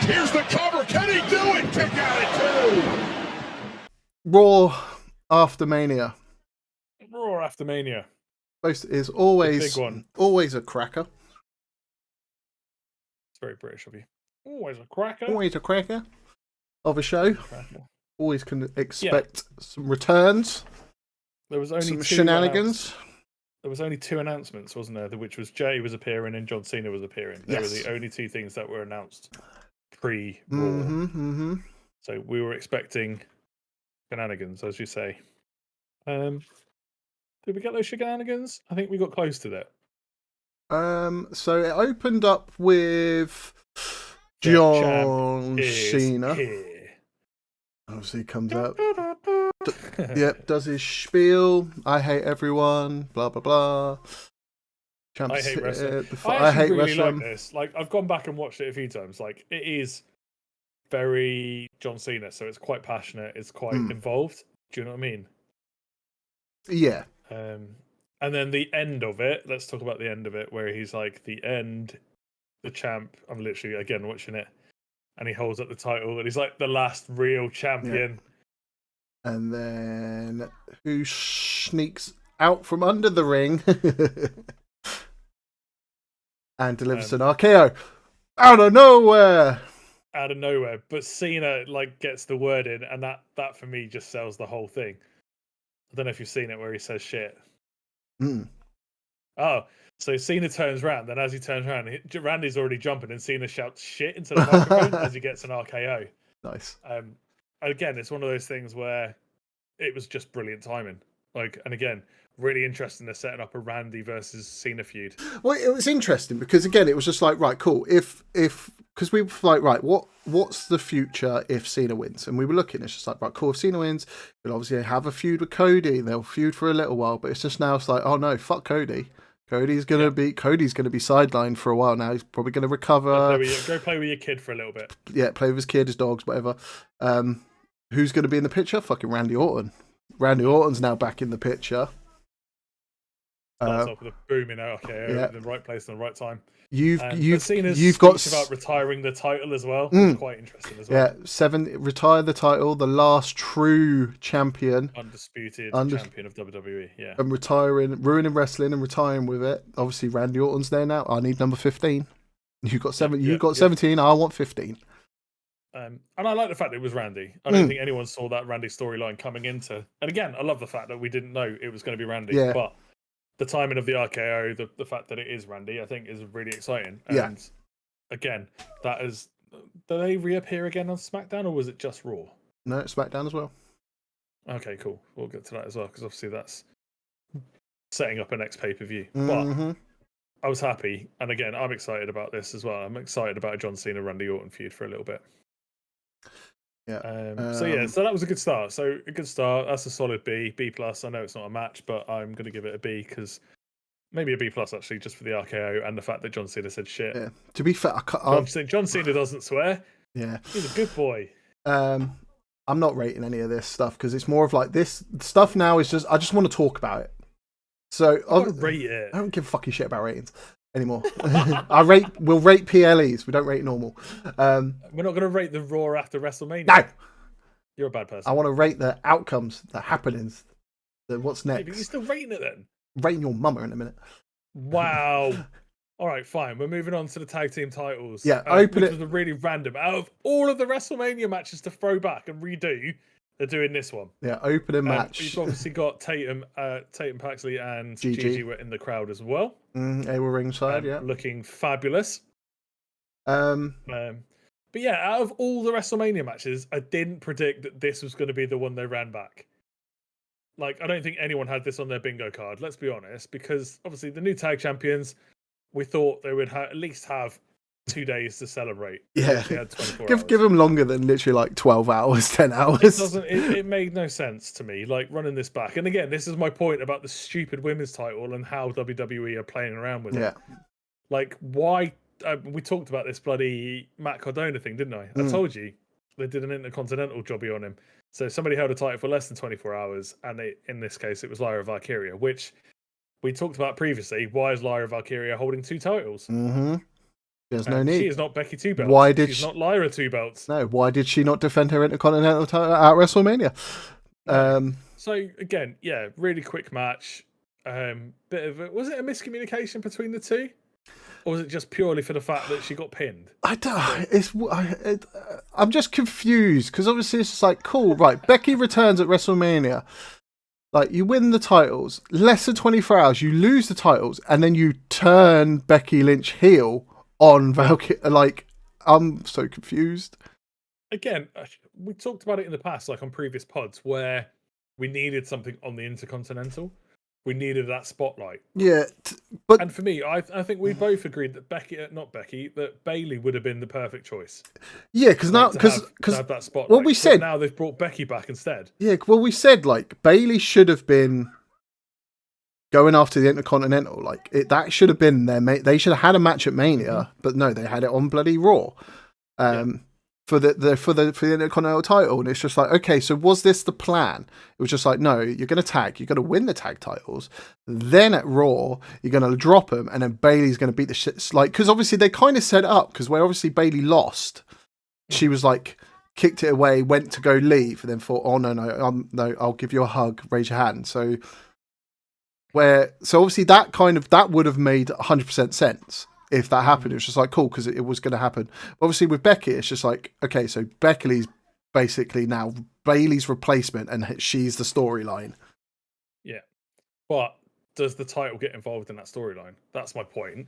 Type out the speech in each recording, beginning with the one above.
Here's the cover. Can he do it? Kick out at 2. Raw after Mania. Raw after Mania. Most is The always big one. always a cracker. It's very British of you. Always a cracker. Always a cracker of a show. Cracker. Always can expect some returns. There was only Some two shenanigans. There was only 2 announcements, wasn't there? Which was Jay was appearing and John Cena was appearing. They were the only 2 things that were announced pre-Raw. So we were expecting shenanigans, as you say. Did we get those shenanigans? I think we got close to that. So it opened up with John Cena. Obviously, he comes out. Yep, does his spiel. I hate everyone. Blah blah blah. I hate wrestling. I hate really wrestling. like this. Like I've gone back and watched it a few times. Like it is very John Cena, so it's quite passionate. It's quite involved. Do you know what I mean? Yeah. And then the end of it. Let's talk about the end of it, where he's like the end, the champ. I'm literally again watching it, and he holds up the title, and he's like the last real champion. Yeah. And then who sneaks out from under the ring and delivers an RKO out of nowhere. Out of nowhere, but Cena like gets the word in, and that for me just sells the whole thing. I don't know if you've seen it where he says shit. Oh, so Cena turns around. Then as he turns around, Randy's already jumping, and Cena shouts shit into the microphone as he gets an RKO. Nice. Again, it's one of those things where it was just brilliant timing. Like, and again, really interesting. They're setting up a Randy versus Cena feud. Well, it was interesting because again, it was just like, right, cool. If because we were like, right, what's the future if Cena wins? And we were looking, it's just like, right, cool. If Cena wins, he'll obviously have a feud with Cody. They'll feud for a little while, but it's just now it's like, oh no, fuck Cody. Cody's gonna be sidelined for a while now. He's probably gonna recover. Go play with your kid for a little bit. Yeah, play with his kid, his dogs, whatever. Who's gonna be in the picture? Fucking Randy Orton. Randy Orton's now back in the picture. Starts off with a booming RKO in the right place and the right time. You've Cena's got about retiring the title as well. Which is quite interesting as well. Yeah, retire the title, the last true champion, undisputed champion of WWE. Yeah, and ruining wrestling and retiring with it. Obviously, Randy Orton's there now. I need number 15. You got 7. You got 17. I want 15. And I like the fact that it was Randy. I don't think anyone saw that Randy storyline coming into. And again, I love the fact that we didn't know it was going to be Randy. Yeah. But the timing of the RKO, the fact that it is Randy, I think is really exciting. And again, that is. Do they reappear again on SmackDown or was it just Raw? No, it's SmackDown as well. Okay, cool. We'll get to that as well because obviously that's setting up a next pay-per-view. But I was happy. And again, I'm excited about this as well. I'm excited about a John Cena Randy Orton feud for a little bit. Yeah. So that was a good start. So a good start. That's a solid B plus. I know it's not a match, but I'm going to give it a B because maybe a B plus actually, just for the RKO and the fact that John Cena said shit. Yeah. To be fair, John Cena doesn't swear. Yeah. He's a good boy. I'm not rating any of this stuff because it's more of like this stuff now is just I just want to talk about it. So rate it. I don't give a fucking shit about ratings anymore. We'll rate PLEs. We don't rate normal. We're not going to rate the Raw after WrestleMania. No, you're a bad person. I want to rate the outcomes, the happenings, the what's next. But you're still rating it then. Rating your mama in a minute. Wow. All right, fine. We're moving on to the tag team titles. Yeah, which was a really random. Out of all of the WrestleMania matches to throw back and redo, they're doing this one. Yeah, opening match. You've obviously got Tatum Paxley and Gigi were in the crowd as well. They were ringside, looking fabulous. But yeah, out of all the WrestleMania matches, I didn't predict that this was going to be the one they ran back. Like, I don't think anyone had this on their bingo card, let's be honest, because obviously the new tag champions, we thought they would at least have 2 days to celebrate. Yeah, had 24 hours. Give them longer than literally like 12 hours, 10 hours. It made no sense to me, like running this back. And again, this is my point about the stupid women's title and how WWE are playing around with it. Like, why? We talked about this bloody Matt Cardona thing, didn't I? I told you they did an intercontinental jobby on him. So somebody held a title for less than 24 hours, and in this case, it was Lyra Valkyria, which we talked about previously. Why is Lyra Valkyria holding 2 titles? There's no need. She is not Becky Two Belts. Why did She's she... not Lyra Two Belts. No, why did she not defend her Intercontinental title at WrestleMania? No. So again, yeah, really quick match. Bit of was it a miscommunication between the two, or was it just purely for the fact that she got pinned? I don't. I'm just confused because obviously it's just like cool, right? Becky returns at WrestleMania. Like you win the titles, less than 24 hours, you lose the titles, and then you turn Becky Lynch heel on Valkyrie. Like I'm so confused. Again, we talked about it in the past, like on previous pods, where we needed something on the Intercontinental. We needed that spotlight. Yeah, and for me, I think we both agreed that that Bayley would have been the perfect choice. Yeah, because now to have that spotlight. Well, we said now they've brought Becky back instead. Yeah, well, we said like Bayley should have been going after the Intercontinental. Like that should have been their. They should have had a match at Mania, but no, they had it on bloody Raw. For the Intercontinental title, and it's just like, okay, so was this the plan? It was just like, no, you're going to win the tag titles, then at Raw you're going to drop them, and then Bayley's going to beat the shit. Like, because obviously they kind of set it up because where obviously Bayley lost, she was like kicked it away, went to go leave, and then thought, oh no, I'll give you a hug, raise your hand. So obviously that would have made 100% sense. If that happened, it was just like cool because it was going to happen. Obviously, with Becky, it's just like okay, so Becky's basically now Bayley's replacement, and she's the storyline. Yeah, but does the title get involved in that storyline? That's my point.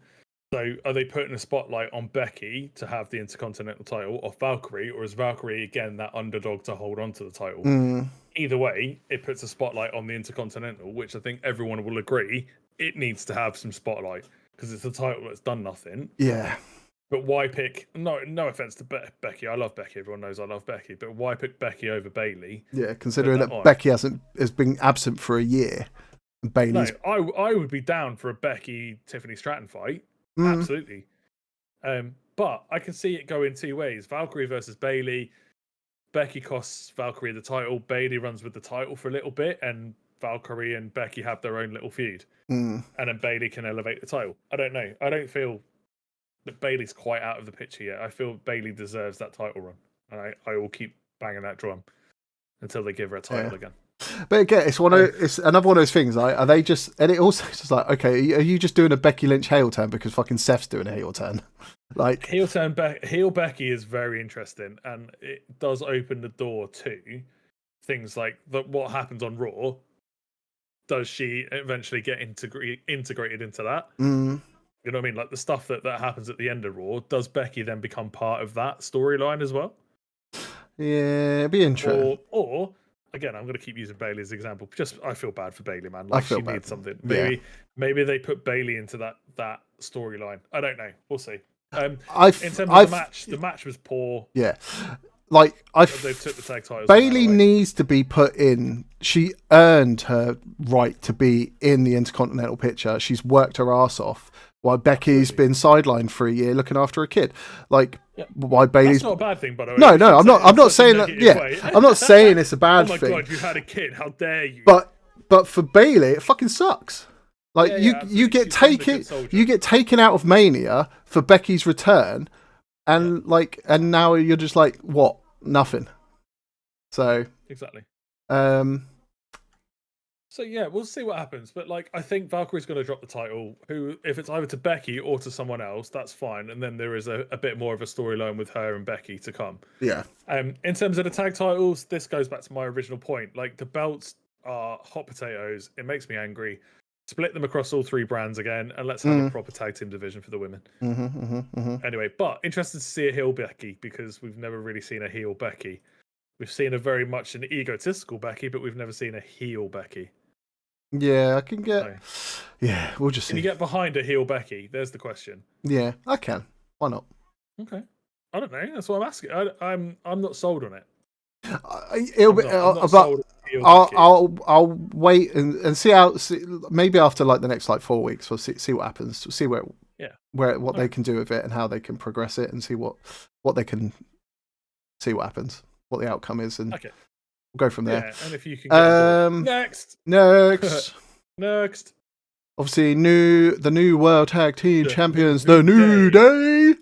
So, are they putting a spotlight on Becky to have the Intercontinental title, or Valkyrie, or is Valkyrie again that underdog to hold on to the title? Either way, it puts a spotlight on the Intercontinental, which I think everyone will agree it needs to have some spotlight. Because it's a title that's done nothing. Yeah. But why pick... No offense to Becky. I love Becky. Everyone knows I love Becky. But why pick Becky over Bayley? Yeah, considering that Becky has been absent for a year. Bayley's... No, I would be down for a Becky-Tiffany Stratton fight. Absolutely. But I can see it go in two ways. Valkyrie versus Bayley. Becky costs Valkyrie the title. Bayley runs with the title for a little bit. And Valkyrie and Becky have their own little feud. And then Bayley can elevate the title. I don't know. I don't feel that Bayley's quite out of the picture yet. I feel Bayley deserves that title run. And I will keep banging that drum until they give her a title again. But again, it's another one of those things. Like, are they just... And it also is just like, okay, are you just doing a Becky Lynch heel turn because fucking Seth's doing a heel turn? Like heel Becky is very interesting, and it does open the door to things like what happens on Raw. Does she eventually get integrated into that? You know what I mean? Like the stuff that happens at the end of Raw, does Becky then become part of that storyline as well? Yeah, it'd be interesting. Or again, I'm going to keep using Bayley as an example. Just I feel bad for Bayley, man. Like she needs something. Maybe they put Bayley into that storyline. I don't know. We'll see. In terms of the match was poor. Yeah. Like they took the tag titles. Bayley needs to be put in. She earned her right to be in the Intercontinental picture. She's worked her ass off while Becky's been sidelined for a year looking after a kid. Like why Bayley's... That's not a bad thing, by the way. No, I'm not saying that. Yeah, I'm not saying it's a bad thing. Oh my god, you had a kid. How dare you? But for Bayley, it fucking sucks. Like you get taken out of Mania for Becky's return. And and now you're just like, what? Nothing. So exactly. So yeah, we'll see what happens. But I think Valkyrie's going to drop the title. Who, if it's either to Becky or to someone else, that's fine. And then there is a bit more of a storyline with her and Becky to come. Yeah. In terms of the tag titles, this goes back to my original point. Like the belts are hot potatoes. It makes me angry. Split them across all three brands again, and let's have a proper tag team division for the women. Anyway, but interested to see a heel Becky because we've never really seen a heel Becky. We've seen a very much an egotistical Becky, but we've never seen a heel Becky. Yeah, I can get... Yeah, we'll just see. Can you get behind a heel Becky? There's the question. Yeah, I can. Why not? Okay. I don't know. That's what I'm asking. I'm not sold on it. I'll wait and see how. Maybe after the next 4 weeks, we'll see what happens. See what they can do with it and how they can progress it and see what they can see what happens, what the outcome is, and we'll go from there. Yeah, and if you can get next. Next. obviously the new World Tag Team Champions, New the New Day.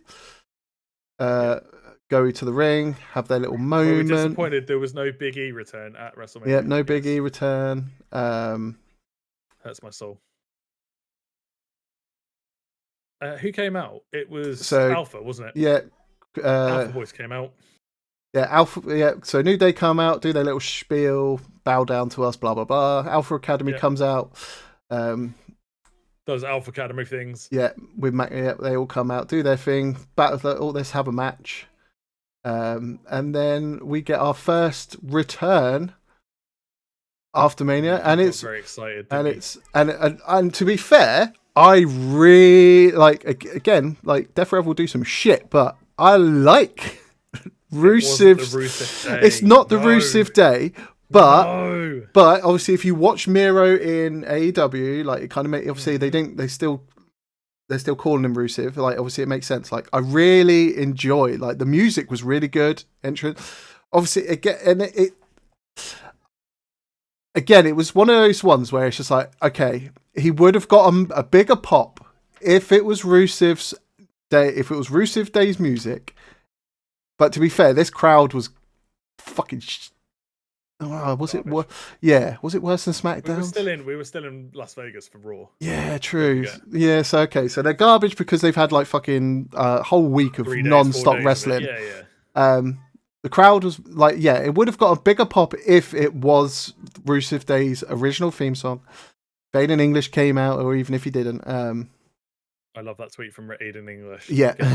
Go to the ring, have their little moment. We were disappointed there was no Big E return at WrestleMania. Yeah, no Big E return. Hurts my soul. Who came out? It was Alpha, wasn't it? Yeah. Alpha Boys came out. Yeah, Alpha. Yeah, so New Day come out, do their little spiel, bow down to us, blah blah blah. Alpha Academy comes out. Those Alpha Academy things. Yeah, they all come out, do their thing, battle. Let's have a match. And then we get our first return after Mania, and it's very excited. And to be fair, I really like Death Rev will do some shit, but I like Rusev's. It's not the Rusev Day, but obviously if you watch Miro in AEW, like it kind of make obviously they're still calling him Rusev. Like obviously it makes sense. Like I really enjoy. Like the music was really good. Entrance, obviously again, it was one of those ones where it's just like, okay, he would have got a bigger pop if it was Rusev's day. If it was Rusev Day's music, but to be fair, this crowd was fucking. Was it worse? Yeah, was it worse than SmackDown? We were still in Las Vegas for Raw. Yeah, true. Yeah, so okay, so they're garbage because they've had like fucking whole week of non-stop wrestling. Yeah. The crowd was like, yeah, it would have got a bigger pop if it was Rusev Day's original theme song. Aiden English came out, or even if he didn't. I love that tweet from Aiden English. Yeah. Get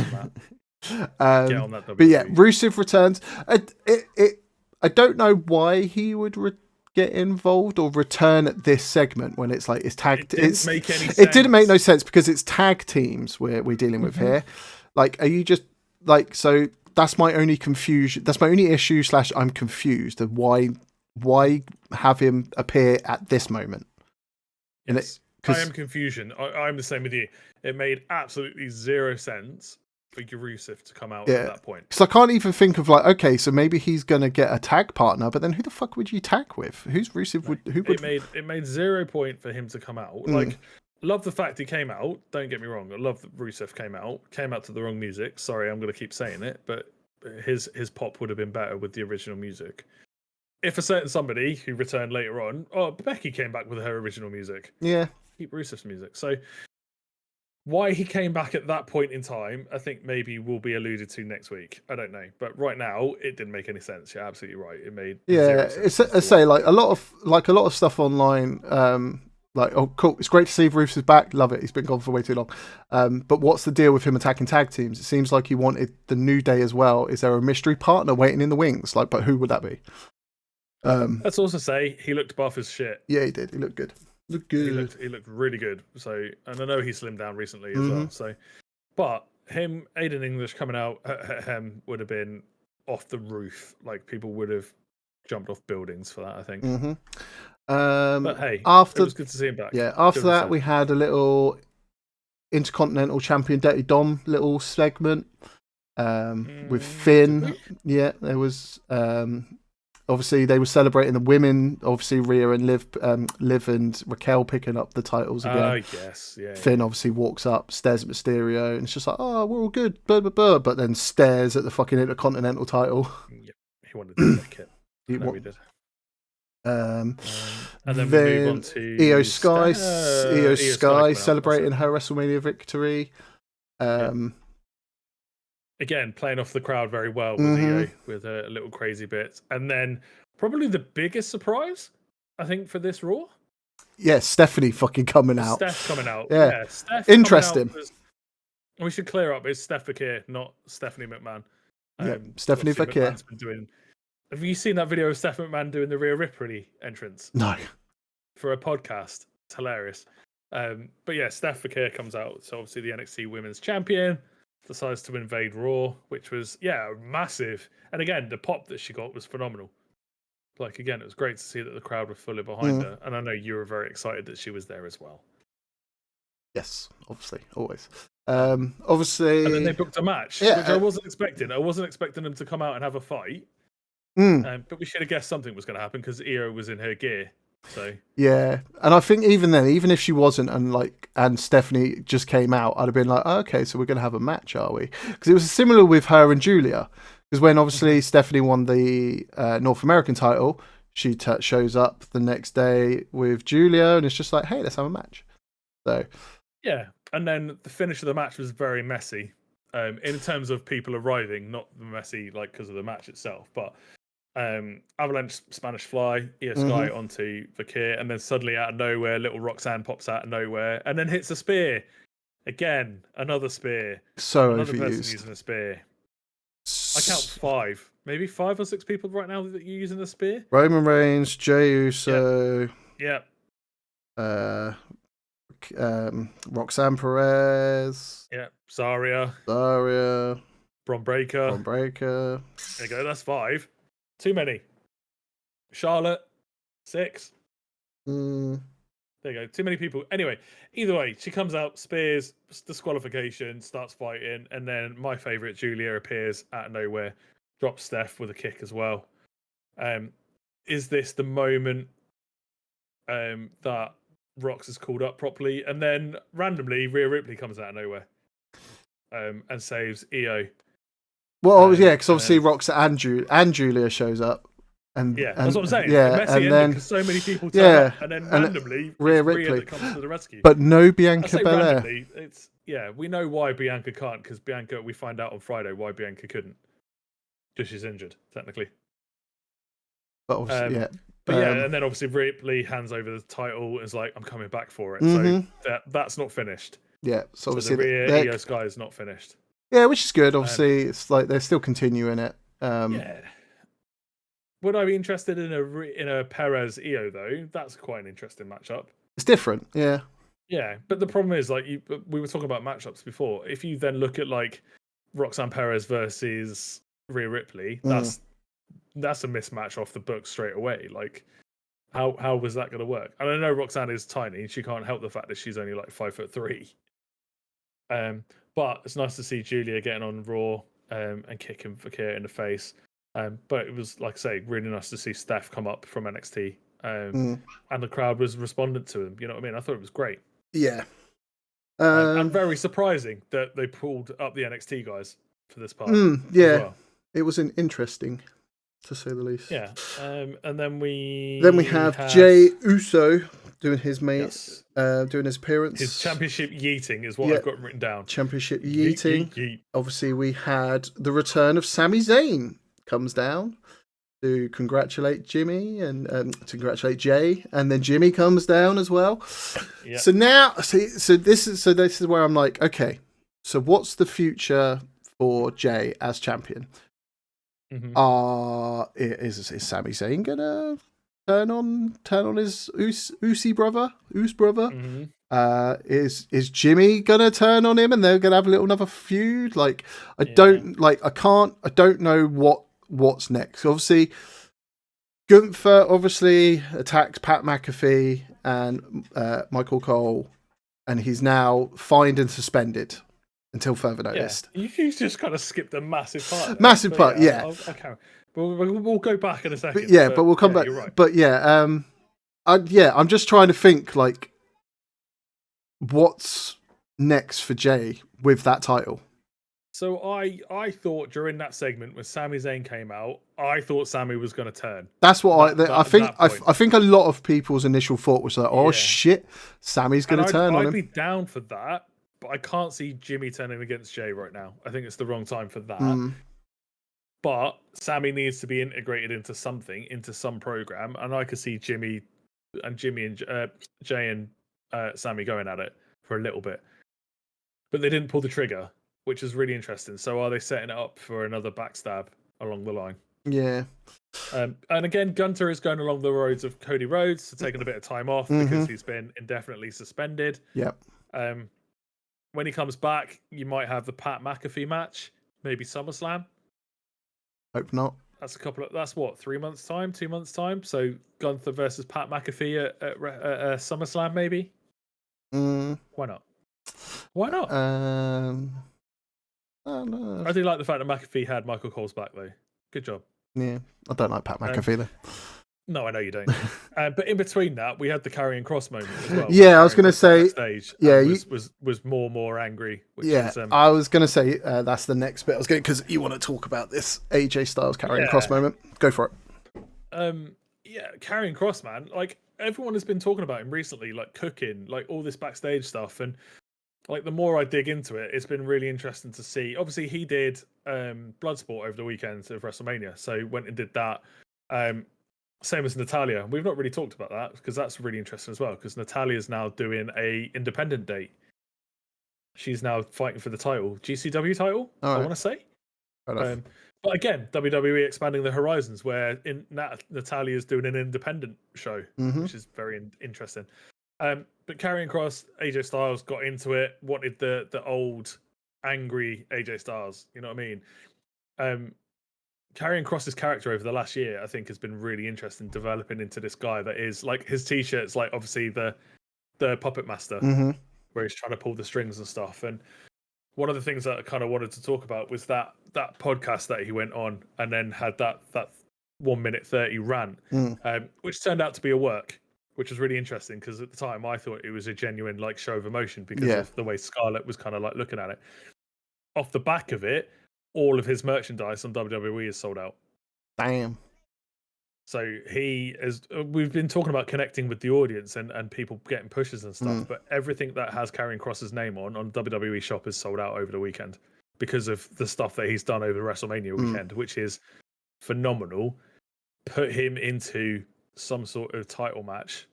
on that. But yeah, Rusev returns. I don't know why he would get involved or return at this segment when it's like it's tag. It didn't make any sense. It didn't make no sense because it's tag teams we're dealing with here. Like, are you just like so? That's my only confusion. That's my only issue. / I'm confused of why have him appear at this moment. Yes. I am confusion. I'm the same with you. It made absolutely zero sense for Rusev to come out at that point. Because I can't even think of like, okay, so maybe he's gonna get a tag partner, but then who the fuck would you tag with? Who's Rusev? It made 0 point for him to come out. Like, love the fact he came out. Don't get me wrong. I love that Rusev came out to the wrong music. Sorry, I'm gonna keep saying it, but his pop would have been better with the original music. If a certain somebody who returned later on, Becky came back with her original music. Yeah. Keep Rusev's music. So why he came back at that point in time, I think maybe will be alluded to next week. I don't know, but right now it didn't make any sense. You're absolutely right. It made it's I say like a lot of stuff online. Like, oh, cool! It's great to see Rusev's back. Love it. He's been gone for way too long. But what's the deal with him attacking tag teams? It seems like he wanted the New Day as well. Is there a mystery partner waiting in the wings? Like, but who would that be? Let's also say he looked buff as shit. Yeah, he did. He looked good. He looked really good. So, and I know he slimmed down recently as well. So, but Aiden English coming out would have been off the roof. Like people would have jumped off buildings for that. I think. But hey, it was good to see him back. Yeah. After that, we had a little Intercontinental Champion Dirty Dom little segment with Finn. Yeah, there was. Obviously, they were celebrating the women. Obviously, Rhea and Liv and Raquel picking up the titles again. Oh, yes. Yeah. Finn obviously walks up, stares at Mysterio, and it's just like, oh, we're all good, blah, blah, blah, but then stares at the fucking Intercontinental title. Yep. He wanted to take it. He did. And then we move on to Io Sky celebrating her WrestleMania victory. Again, playing off the crowd very well with Io, with a little crazy bit. And then probably the biggest surprise, I think, for this Raw. Yeah, Stephanie fucking coming out. Steph coming out. Yeah, Steph interesting. We should clear up. It's Steph Fakir, not Stephanie McMahon. Stephanie Fakir. Have you seen that video of Steph McMahon doing the Rhea Ripley entrance? No. For a podcast. It's hilarious. But yeah, Steph Fakir comes out. So obviously the NXT Women's Champion decides to invade Raw, which was, massive. And again, the pop that she got was phenomenal. Like, again, it was great to see that the crowd were fully behind her. And I know you were very excited that she was there as well. Yes, obviously, always. Obviously. And then they booked a match, which I wasn't expecting. I wasn't expecting them to come out and have a fight. But we should have guessed something was going to happen because Io was in her gear So yeah, and I think even then, even if she wasn't, and Stephanie just came out, I'd have been like, oh, okay, so we're gonna have a match, are we? Because it was similar with her and Julia. Because when obviously Stephanie won the North American title, she shows up the next day with Julia, and it's just like, hey, let's have a match. So yeah, and then the finish of the match was very messy, in terms of people arriving, not messy like because of the match itself, but Avalanche Spanish Fly, Io Sky onto Vakir, and then suddenly out of nowhere, little Roxanne pops out of nowhere and then hits a spear. Again, another spear. so Another person overused. using a spear. I count 5, maybe 5 or 6 people right now that you're using a spear. Roman Reigns, Jey Uso, Yeah. Roxanne Perez, Yeah. Zarya, Daria, Bron Breakker. Breakker. There you go. That's 5. Too many. Charlotte, 6. Mm. There you go. Too many people. Anyway, either way, she comes out, spears, disqualification, starts fighting, and then my favourite, Julia, appears out of nowhere, drops Steph with a kick as well. Is this the moment that Rox is called up properly? And then randomly, Rhea Ripley comes out of nowhere and saves Io. Well, yeah, because obviously Roxanne and Julia shows up. And, that's what I'm saying. Yeah, messy ending because so many people turn up, and then randomly Rhea it's Ripley that comes to the rescue. But no Bianca I say Belair. randomly, we know why Bianca can't, because Bianca, we find out on Friday why Bianca couldn't. Just she's injured, technically. But obviously, and then obviously Ripley hands over the title and is like, I'm coming back for it. So that's not finished. Yeah, so obviously the Rhea Io Sky is not finished. Yeah, which is good. Obviously, it's like they're still continuing it. Yeah. Would I be interested in a Perez Io though? That's quite an interesting matchup. It's different, yeah. Yeah, but the problem is, like, we were talking about matchups before. If you then look at like Roxanne Perez versus Rhea Ripley, that's a mismatch off the book straight away. Like, how was that going to work? And I know Roxanne is tiny; she can't help the fact that she's only like 5'3". But it's nice to see Julia getting on Raw and kicking Vakir in the face. But it was, like I say, really nice to see Steph come up from NXT. And the crowd was respondent to him. You know what I mean? I thought it was great. Yeah. And very surprising that they pulled up the NXT guys for this part. Yeah. Well. It was interesting, to say the least. Yeah. And then we have Jey Uso doing his doing his appearance. His championship yeeting is what I've got written down. Championship yeeting. Yeet. Obviously, we had the return of Sami Zayn comes down to congratulate Jimmy and to congratulate Jay, and then Jimmy comes down as well. Yep. So now, so this is where I'm like, okay, so what's the future for Jay as champion? Is Sami Zayn gonna turn on his Usi brother? Is Jimmy gonna turn on him and they're gonna have another feud? Like, I don't know what's next. Obviously, Gunther obviously attacked Pat McAfee and Michael Cole, and he's now fined and suspended until further notice. Yeah. You just kind of skipped a massive part. Okay. We'll go back in a second. But we'll come back. You're right. But I'm just trying to think, like, what's next for Jay with that title. So I thought during that segment when Sami Zayn came out, I thought Sami was going to turn. That's what I think. I think a lot of people's initial thought was like, "Oh shit, Sami's going to turn on him." I'd be down for that, but I can't see Jimmy turning against Jay right now. I think it's the wrong time for that. But Sami needs to be integrated into something, into some program, and I could see Jay and Sami going at it for a little bit, but they didn't pull the trigger, which is really interesting. So are they setting it up for another backstab along the line? Yeah. And again, Gunther is going along the roads of Cody Rhodes, so taking a bit of time off because he's been indefinitely suspended. Yep. When he comes back, you might have the Pat McAfee match, maybe SummerSlam. Hope not. That's what, 3 months time, 2 months time. So Gunther versus Pat McAfee at SummerSlam, maybe. Why not? Why not? I don't know. I do like the fact that McAfee had Michael Cole's back though. Good job. Yeah, I don't like Pat McAfee though. No, I know you don't. But in between that, we had the Karrion Cross moment as well. Yeah, I was going to say. Yeah, was more angry. Which yeah, is, I was going to say that's the next bit. I was going because you want to talk about this AJ Styles Karrion Cross moment. Go for it. Yeah, Karrion Cross, man. Like everyone has been talking about him recently, like cooking, like all this backstage stuff, and like the more I dig into it, it's been really interesting to see. Obviously, he did Bloodsport over the weekend of WrestleMania, so went and did that. Same as Natalia. We've not really talked about that because that's really interesting as well. Because Natalia's now doing a independent date. She's now fighting for the title, GCW title. I want to say. But again, WWE expanding the horizons, where Natalia's doing an independent show, which is very interesting. But Karrion Cross, AJ Styles got into it, wanted the old angry AJ Styles. You know what I mean? Karrion Cross's character over the last year, I think, has been really interesting, developing into this guy that is like his t-shirt's like obviously the puppet master, where he's trying to pull the strings and stuff. And one of the things that I kind of wanted to talk about was that podcast that he went on and then had that 1 minute 30 rant, which turned out to be a work, which was really interesting because at the time I thought it was a genuine like show of emotion because of the way Scarlett was kind of like looking at it. Off the back of it, all of his merchandise on WWE is sold out. Damn. So we've been talking about connecting with the audience and people getting pushes and stuff, but everything that has Karrion Cross's name on WWE Shop is sold out over the weekend because of the stuff that he's done over the WrestleMania weekend, which is phenomenal. Put him into some sort of title match,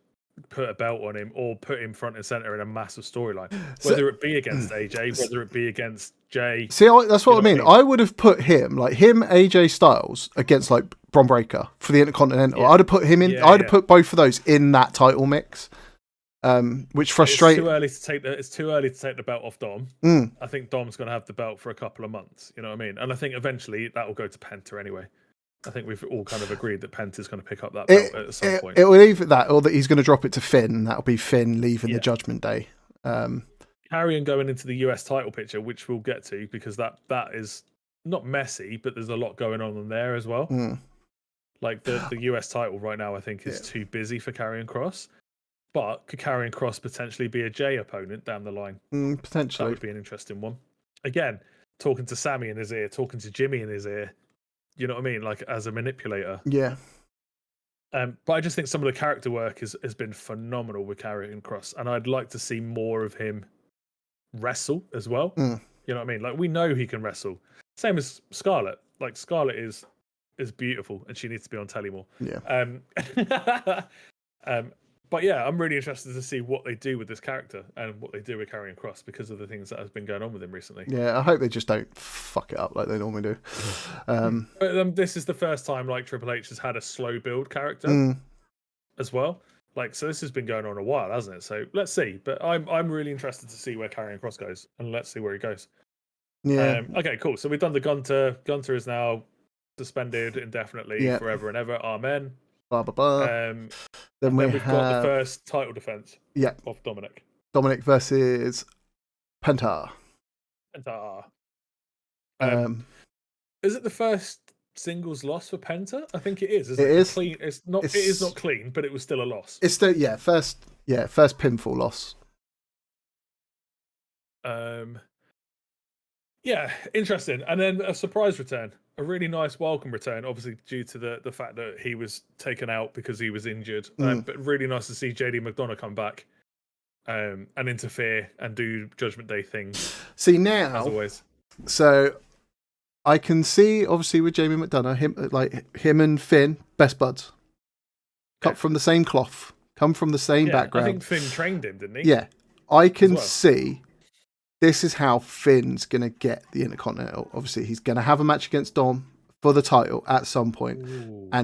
put a belt on him, or put him front and center in a massive storyline, whether it be against AJ, whether it be against Jay. See, that's what I mean. I would have put him, AJ Styles, against like Bron Breakker for the Intercontinental. Yeah. I'd have put him in. I'd have put both of those in that title mix. Which frustrates. It's too early to take the belt off Dom. I think Dom's going to have the belt for a couple of months. You know what I mean? And I think eventually that will go to Penta anyway. I think we've all kind of agreed that Penta's going to pick up that belt at some point. It will either that, or that he's going to drop it to Finn. That'll be Finn leaving the Judgment Day. Karrion going into the US title picture, which we'll get to, because that is not messy, but there's a lot going on there as well. Like the US title right now, I think is too busy for Karrion Cross. But could Karrion Cross potentially be a Jay opponent down the line? Potentially. That would be an interesting one. Again, talking to Sammy in his ear, talking to Jimmy in his ear. You know what I mean? Like as a manipulator. Yeah. But I just think some of the character work has been phenomenal with Karrion Cross. And I'd like to see more of him wrestle as well. You know what I mean? Like we know he can wrestle. Same as Scarlett. Like Scarlett is beautiful and she needs to be on telly more. Yeah. But yeah, I'm really interested to see what they do with this character and what they do with Karrion Cross because of the things that has been going on with him recently. Yeah, I hope they just don't fuck it up like they normally do. But this is the first time like Triple H has had a slow build character as well. Like, so this has been going on a while, hasn't it? So let's see. But I'm really interested to see where Karrion Cross goes, and let's see where he goes. Yeah. Okay, cool. So we've done the Gunter. Gunter is now suspended indefinitely forever and ever. Amen. Blah blah blah. Then we've got the first title defense. Of Dominic. Dominic versus Penta. Is it the first singles loss for Penta? I think it is. It is clean. It is not clean, but it was still a loss. It's still first pinfall loss. Yeah, interesting. And then a surprise return, a really nice welcome return, obviously due to the fact that he was taken out because he was injured. But really nice to see JD McDonough come back and interfere and do Judgment Day things. See now, as always. So I can see, obviously, with Jamie McDonough, him and Finn, best buds, cut from the same cloth, come from the same background. I think Finn trained him, didn't he? Yeah, I can see. This is how Finn's going to get the Intercontinental. Obviously, he's going to have a match against Dom for the title at some point.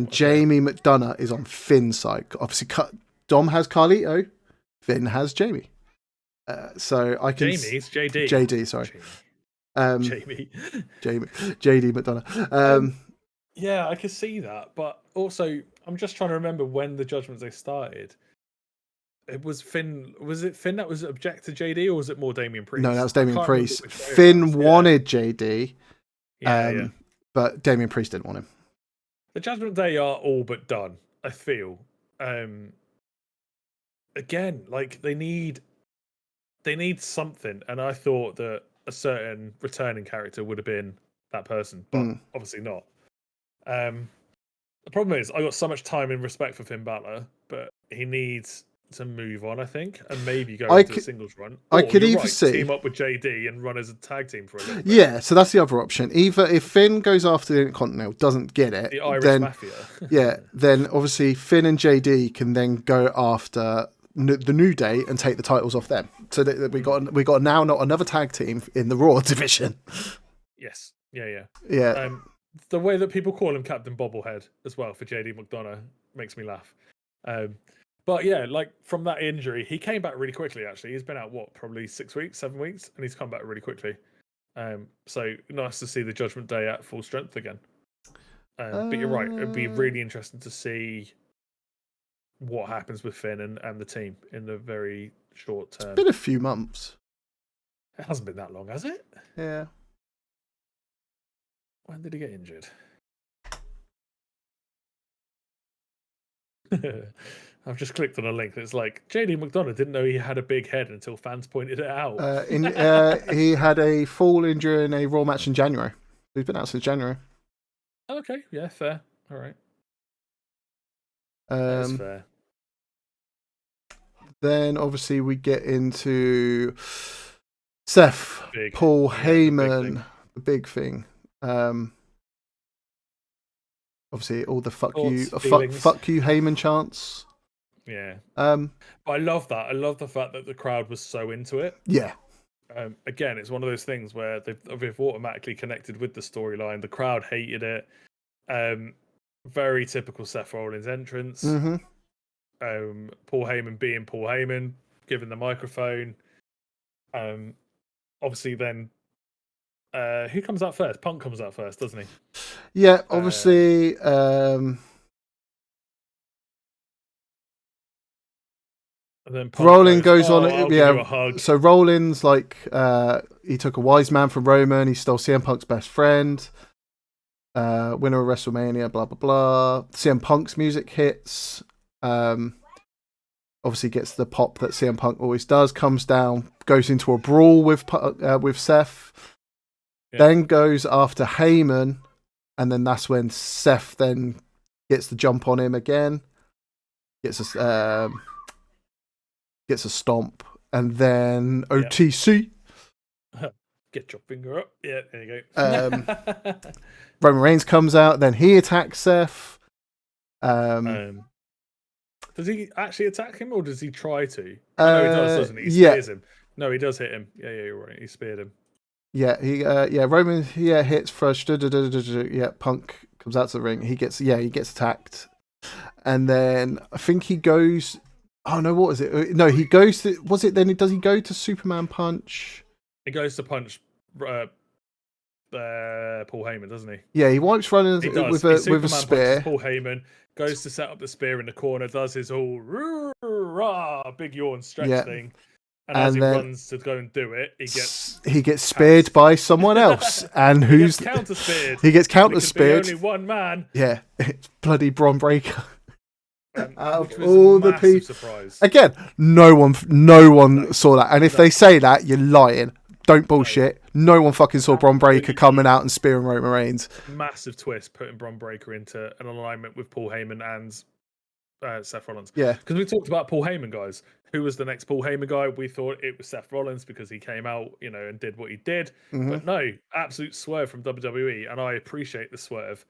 Jamie McDonough is on Finn's side. Obviously, Dom has Carlito. Finn has Jamie. So I can... Jamie's JD. JD, sorry. Jamie. JD McDonough. Yeah, I can see that. But also, I'm just trying to remember when the Judgment Day started. It was Finn. Was it Finn that was object to JD, or was it more Damian Priest? No, that was Damian Priest. Finn wanted JD, but Damian Priest didn't want him. The Judgment Day are all but done. I feel. Again, like they need something, and I thought that a certain returning character would have been that person, but obviously not. The problem is I got so much time and respect for Finn Balor, but he needs to move on, I think, and maybe go into a singles run. I could you're either see team up with JD and run as a tag team for a little bit. Yeah, so that's the other option. Either if Finn goes after the Intercontinental, doesn't get it, The Irish then Mafia. yeah, then obviously Finn and JD can then go after the New Day and take the titles off them. So that we got now not another tag team in the Raw division. Yes. Yeah. Yeah. The way that people call him Captain Bobblehead as well for JD McDonough makes me laugh. But yeah, like from that injury, he came back really quickly. Actually, he's been out probably 6 weeks, 7 weeks, and he's come back really quickly. So nice to see the Judgment Day at full strength again. But you're right; it'd be really interesting to see what happens with Finn and the team in the very short term. It's been a few months. It hasn't been that long, has it? Yeah. When did he get injured? I've just clicked on a link. It's like JD McDonough didn't know he had a big head until fans pointed it out. He had a fall injury in a Raw match in January. He's been out since January. Okay, yeah, fair. All right. That's fair. Then obviously we get into Seth, Paul Heyman, the big thing. Obviously all the fuck you Heyman chants. Yeah. But I love that. I love the fact that the crowd was so into it. Yeah. Again, it's one of those things where they've automatically connected with the storyline. The crowd hated it. Very typical Seth Rollins entrance. Mm-hmm. Paul Heyman being Paul Heyman, given the microphone. Obviously then who comes out first? Punk comes out first, doesn't he? Yeah, obviously and then Rollins goes on. I'll give you a hug. So Rollins, like, he took a wise man from Roman. He stole CM Punk's best friend. Winner of WrestleMania. Blah blah blah. CM Punk's music hits. Obviously gets the pop that CM Punk always does. Comes down, goes into a brawl with Seth. Yeah. Then goes after Heyman, and then that's when Seth then gets the jump on him again. Gets a stomp, and then OTC. Get your finger up. Yeah, there you go. Roman Reigns comes out, then he attacks Seth. Does he actually attack him, or does he try to? No, he does, doesn't he? He spears him. No, he does hit him. Yeah, you're right. He speared him. Yeah, Roman hits first. Yeah, Punk comes out to the ring. He gets attacked, and then I think he goes. Oh no, what was it? No, he goes to. Was it then? Does he go to Superman Punch? He goes to punch Paul Heyman, doesn't he? Yeah, he wipes Rollins with a spear. Paul Heyman goes to set up the spear in the corner, does his whole big yawn stretch thing. And as he runs to go and do it, he gets speared by someone else, and he gets counter speared. He gets counter speared. Only one man. Yeah, it's bloody Braun Breaker. Out of all the people, surprise. Again, no one saw that. And if they say that, you're lying. Don't bullshit. No one fucking saw Braun Breaker coming out and spearing Roman Reigns. Massive twist, putting Braun Breaker into an alignment with Paul Heyman and Seth Rollins. Yeah, because we talked about Paul Heyman, guys. Who was the next Paul Heyman guy? We thought it was Seth Rollins because he came out, and did what he did. Mm-hmm. But no, absolute swerve from WWE, and I appreciate the swerve.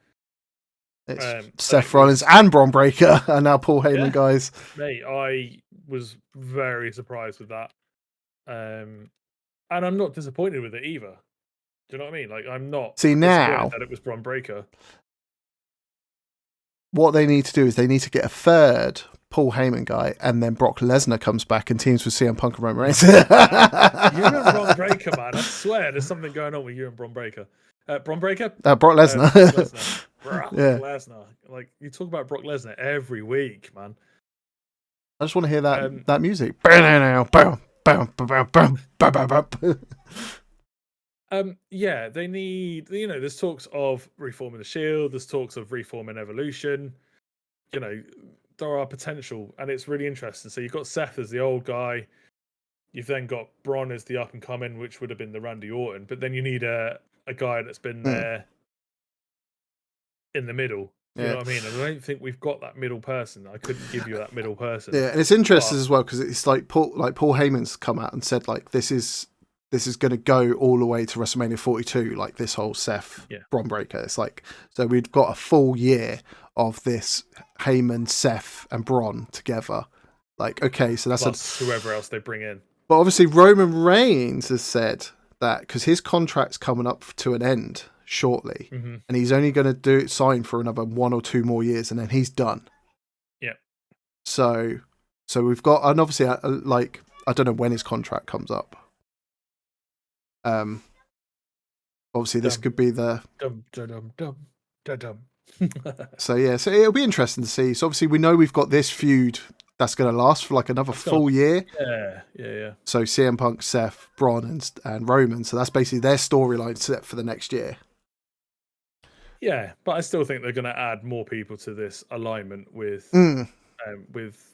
It's Seth Rollins and Braun Breaker are now Paul Heyman guys. Mate, I was very surprised with that. And I'm not disappointed with it either. Do you know what I mean? Like, I'm not disappointed that it was Braun Breaker. What they need to do is they need to get a third Paul Heyman guy, and then Brock Lesnar comes back and teams with CM Punk and Roman Reigns. You and Braun Breaker, man. I swear there's something going on with you and Braun Breaker. Braun Breaker? Brock Lesnar. Brock Lesnar. Like, you talk about Brock Lesnar every week, man. I just want to hear that music. Yeah, they need, there's talks of reforming the Shield, there's talks of reforming Evolution. you know, there are potential, and it's really interesting. So you've got Seth as the old guy. You've then got Braun as the up and coming, which would have been the Randy Orton. But then you need a guy that's been there in the middle. You know what I mean? And I don't think we've got that middle person. I couldn't give you that middle person. Yeah, and it's interesting as well because it's like Paul Heyman's come out and said like this is going to go all the way to WrestleMania 42, like this whole Seth Braun breaker. It's like, so we've got a full year of this Heyman, Seth, and Braun together. Like, okay, so that's plus whoever else they bring in. But obviously Roman Reigns has said that because his contract's coming up to an end shortly, and he's only going to sign for another 1 or 2 more years, and then he's done. Yeah. So we've got, and obviously, like, I don't know when his contract comes up. Obviously, this could be the. So yeah, so it'll be interesting to see. So obviously, we know we've got this feud that's going to last for like another full year. Yeah. So CM Punk, Seth, Braun, and Roman. So that's basically their storyline set for the next year. Yeah, but I still think they're going to add more people to this alignment with Paul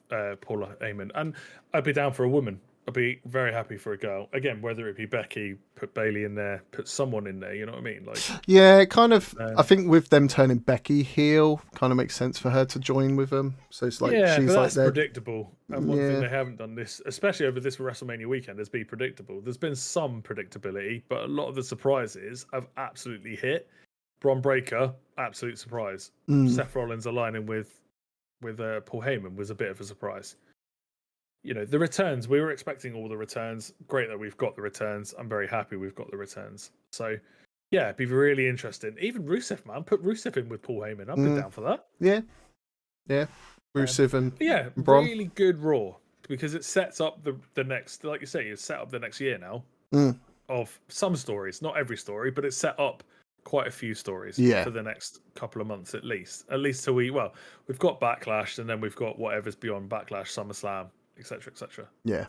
Heyman, and I'd be down for a woman. I'd be very happy for a girl. Again, whether it be Becky, put Bailey in there, put someone in there. You know what I mean? Like, yeah, kind of. I think with them turning Becky heel, kind of makes sense for her to join with them. So it's like she's but like that's predictable. And one thing they haven't done this, especially over this WrestleMania weekend, has been predictable. There's been some predictability, but a lot of the surprises have absolutely hit. Braun Breaker, absolute surprise. Seth Rollins aligning with Paul Heyman was a bit of a surprise. You know, the returns, we were expecting all the returns. Great that we've got the returns. I'm very happy we've got the returns. So, yeah, it'd be really interesting. Even Rusev, man. Put Rusev in with Paul Heyman. I'd be down for that. Yeah. Rusev and Braun. Really good Raw. Because it sets up the next, like you say, it's set up the next year now of some stories. Not every story, but it's set up quite a few stories for the next couple of months at least. At least till we've got Backlash, and then we've got whatever's beyond Backlash, SummerSlam, etc., etc. Yeah.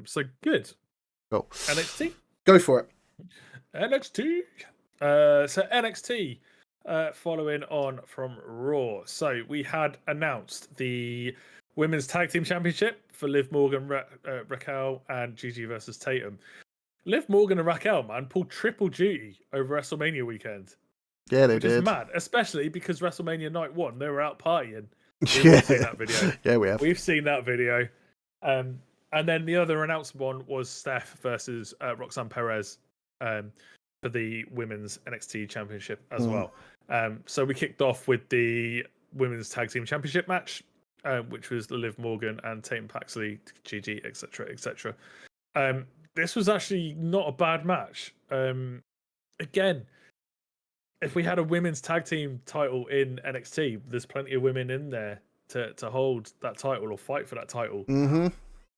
So good. Cool. NXT. Go for it. NXT. So NXT, following on from Raw. So we had announced the Women's Tag Team Championship for Liv Morgan, Raquel, and Gigi versus Tatum. Liv Morgan and Raquel, man, pulled triple duty over WrestleMania weekend. Yeah, they which did. Is mad, especially because WrestleMania night 1, they were out partying. We've seen that video. Yeah, we have. We've seen that video. And then the other announced one was Steph versus Roxanne Perez for the Women's NXT Championship as well. So we kicked off with the Women's Tag Team Championship match, which was Liv Morgan and Tatum Paxley, Gigi, etc., etc. This was actually not a bad match. Again, if we had a women's tag team title in NXT, there's plenty of women in there to hold that title or fight for that title.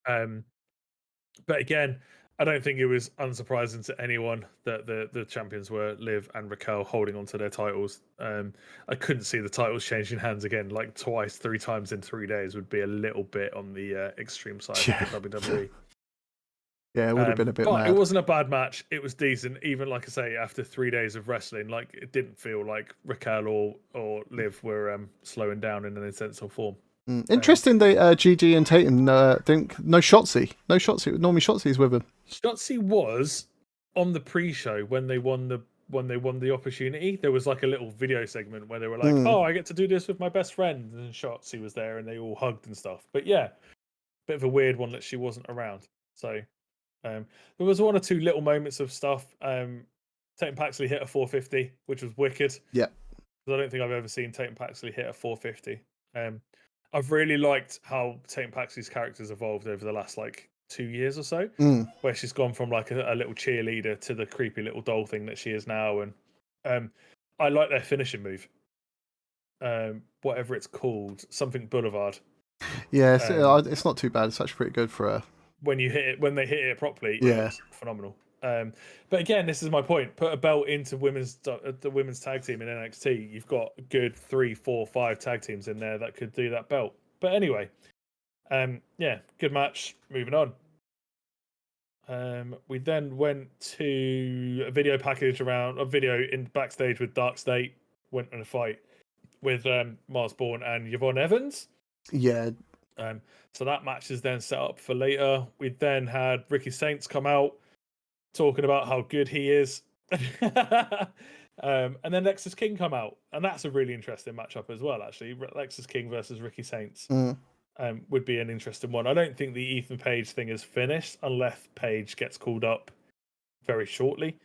But again, I don't think it was unsurprising to anyone that the champions were Liv and Raquel holding onto their titles. I couldn't see the titles changing hands again, like twice, 3 times in 3 days would be a little bit on the extreme side of the WWE. Yeah, it would have been a bit mad. It wasn't a bad match. It was decent. Even, like I say, after 3 days of wrestling, like it didn't feel like Raquel or Liv were slowing down in any sense or form. Interesting that Gigi and Tatum think no Shotzi. Normally Shotzi's with him. Shotzi was on the pre-show when they won the opportunity. There was like a little video segment where they were like, "Oh, I get to do this with my best friend," and Shotzi was there and they all hugged and stuff. But yeah, bit of a weird one that she wasn't around. So. There was 1 or 2 little moments of stuff. Tatum Paxley hit a 450, which was wicked. Yeah. I don't think I've ever seen Tatum Paxley hit a 450. I've really liked how Tatum Paxley's character's evolved over the last 2 years or so, where she's gone from like a little cheerleader to the creepy little doll thing that she is now. And I like their finishing move. Whatever it's called, something Boulevard. Yeah, it's not too bad. It's actually pretty good for her. When they hit it properly, it's phenomenal. But again, this is my point. Put a belt into the women's tag team in NXT. You've got a good 3, 4, 5 tag teams in there that could do that belt. But anyway, good match. Moving on. We then went to a video package around a video in backstage with Dark State. Went on a fight. with Mars Bourne and Yvonne Evans. Yeah. So that match is then set up for later. We then had Ricky Saints come out talking about how good he is. And then Lexus King come out, and that's a really interesting matchup as well. Actually, Lexus King versus Ricky Saints would be an interesting one. I don't think the Ethan Page thing is finished unless Page gets called up very shortly.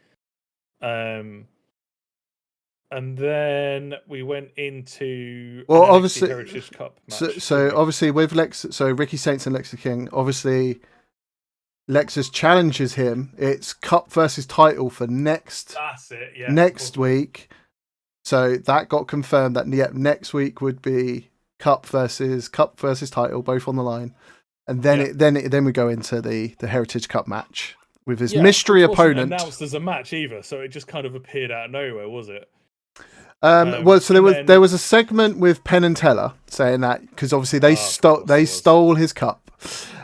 And then we went into obviously Heritage Cup match. So obviously with Ricky Saints and Lexus King, obviously Lexus challenges him. It's Cup versus title for next week. So that got confirmed that next week would be Cup versus title, both on the line. And then then we go into the Heritage Cup match with his mystery opponent. Announced as a match either, so it just kind of appeared out of nowhere, was it? There was a segment with Penn and Teller saying that because obviously they stole his cup,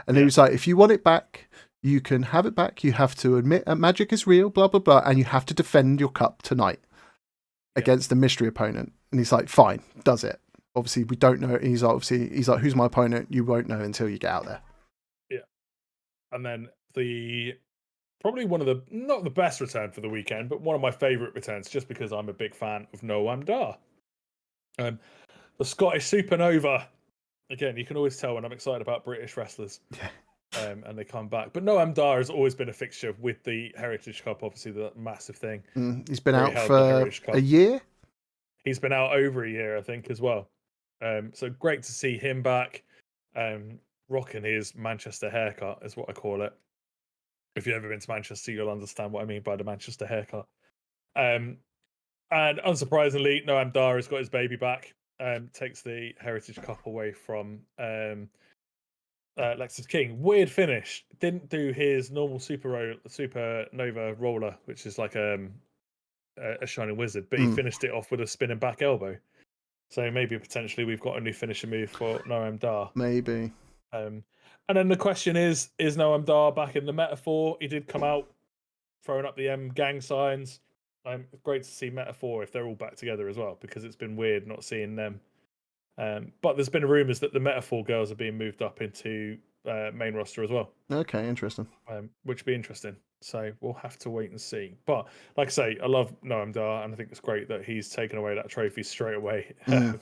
and he was like, if you want it back, you can have it back. You have to admit that magic is real, blah blah blah, and you have to defend your cup tonight against the mystery opponent. And he's like, fine, does it? Obviously, we don't know. He's like, who's my opponent? You won't know until you get out there. Yeah, and then probably one of the, not the best return for the weekend, but one of my favourite returns, just because I'm a big fan of Noam Dar. The Scottish Supernova. Again, you can always tell when I'm excited about British wrestlers. And they come back. But Noam Dar has always been a fixture with the Heritage Cup, obviously the massive thing. He's been out for a year? He's been out over a year, I think, as well. So great to see him back. Rocking his Manchester haircut is what I call it. If you've ever been to Manchester, you'll understand what I mean by the Manchester haircut. And unsurprisingly, Noam Dar has got his baby back. Takes the Heritage Cup away from Lexus King. Weird finish. Didn't do his normal Supernova roller, which is like a Shining Wizard, but he finished it off with a spinning back elbow. So maybe potentially we've got a new finisher move for Noam Dar. Maybe. And then the question is Noam Dar back in the metaphor? He did come out throwing up the M gang signs. Great to see Metaphor if they're all back together as well, because it's been weird not seeing them. But there's been rumours that the Metaphor girls are being moved up into main roster as well. Okay, interesting. Which would be interesting. So we'll have to wait and see. But like I say, I love Noam Dar, and I think it's great that he's taken away that trophy straight away. And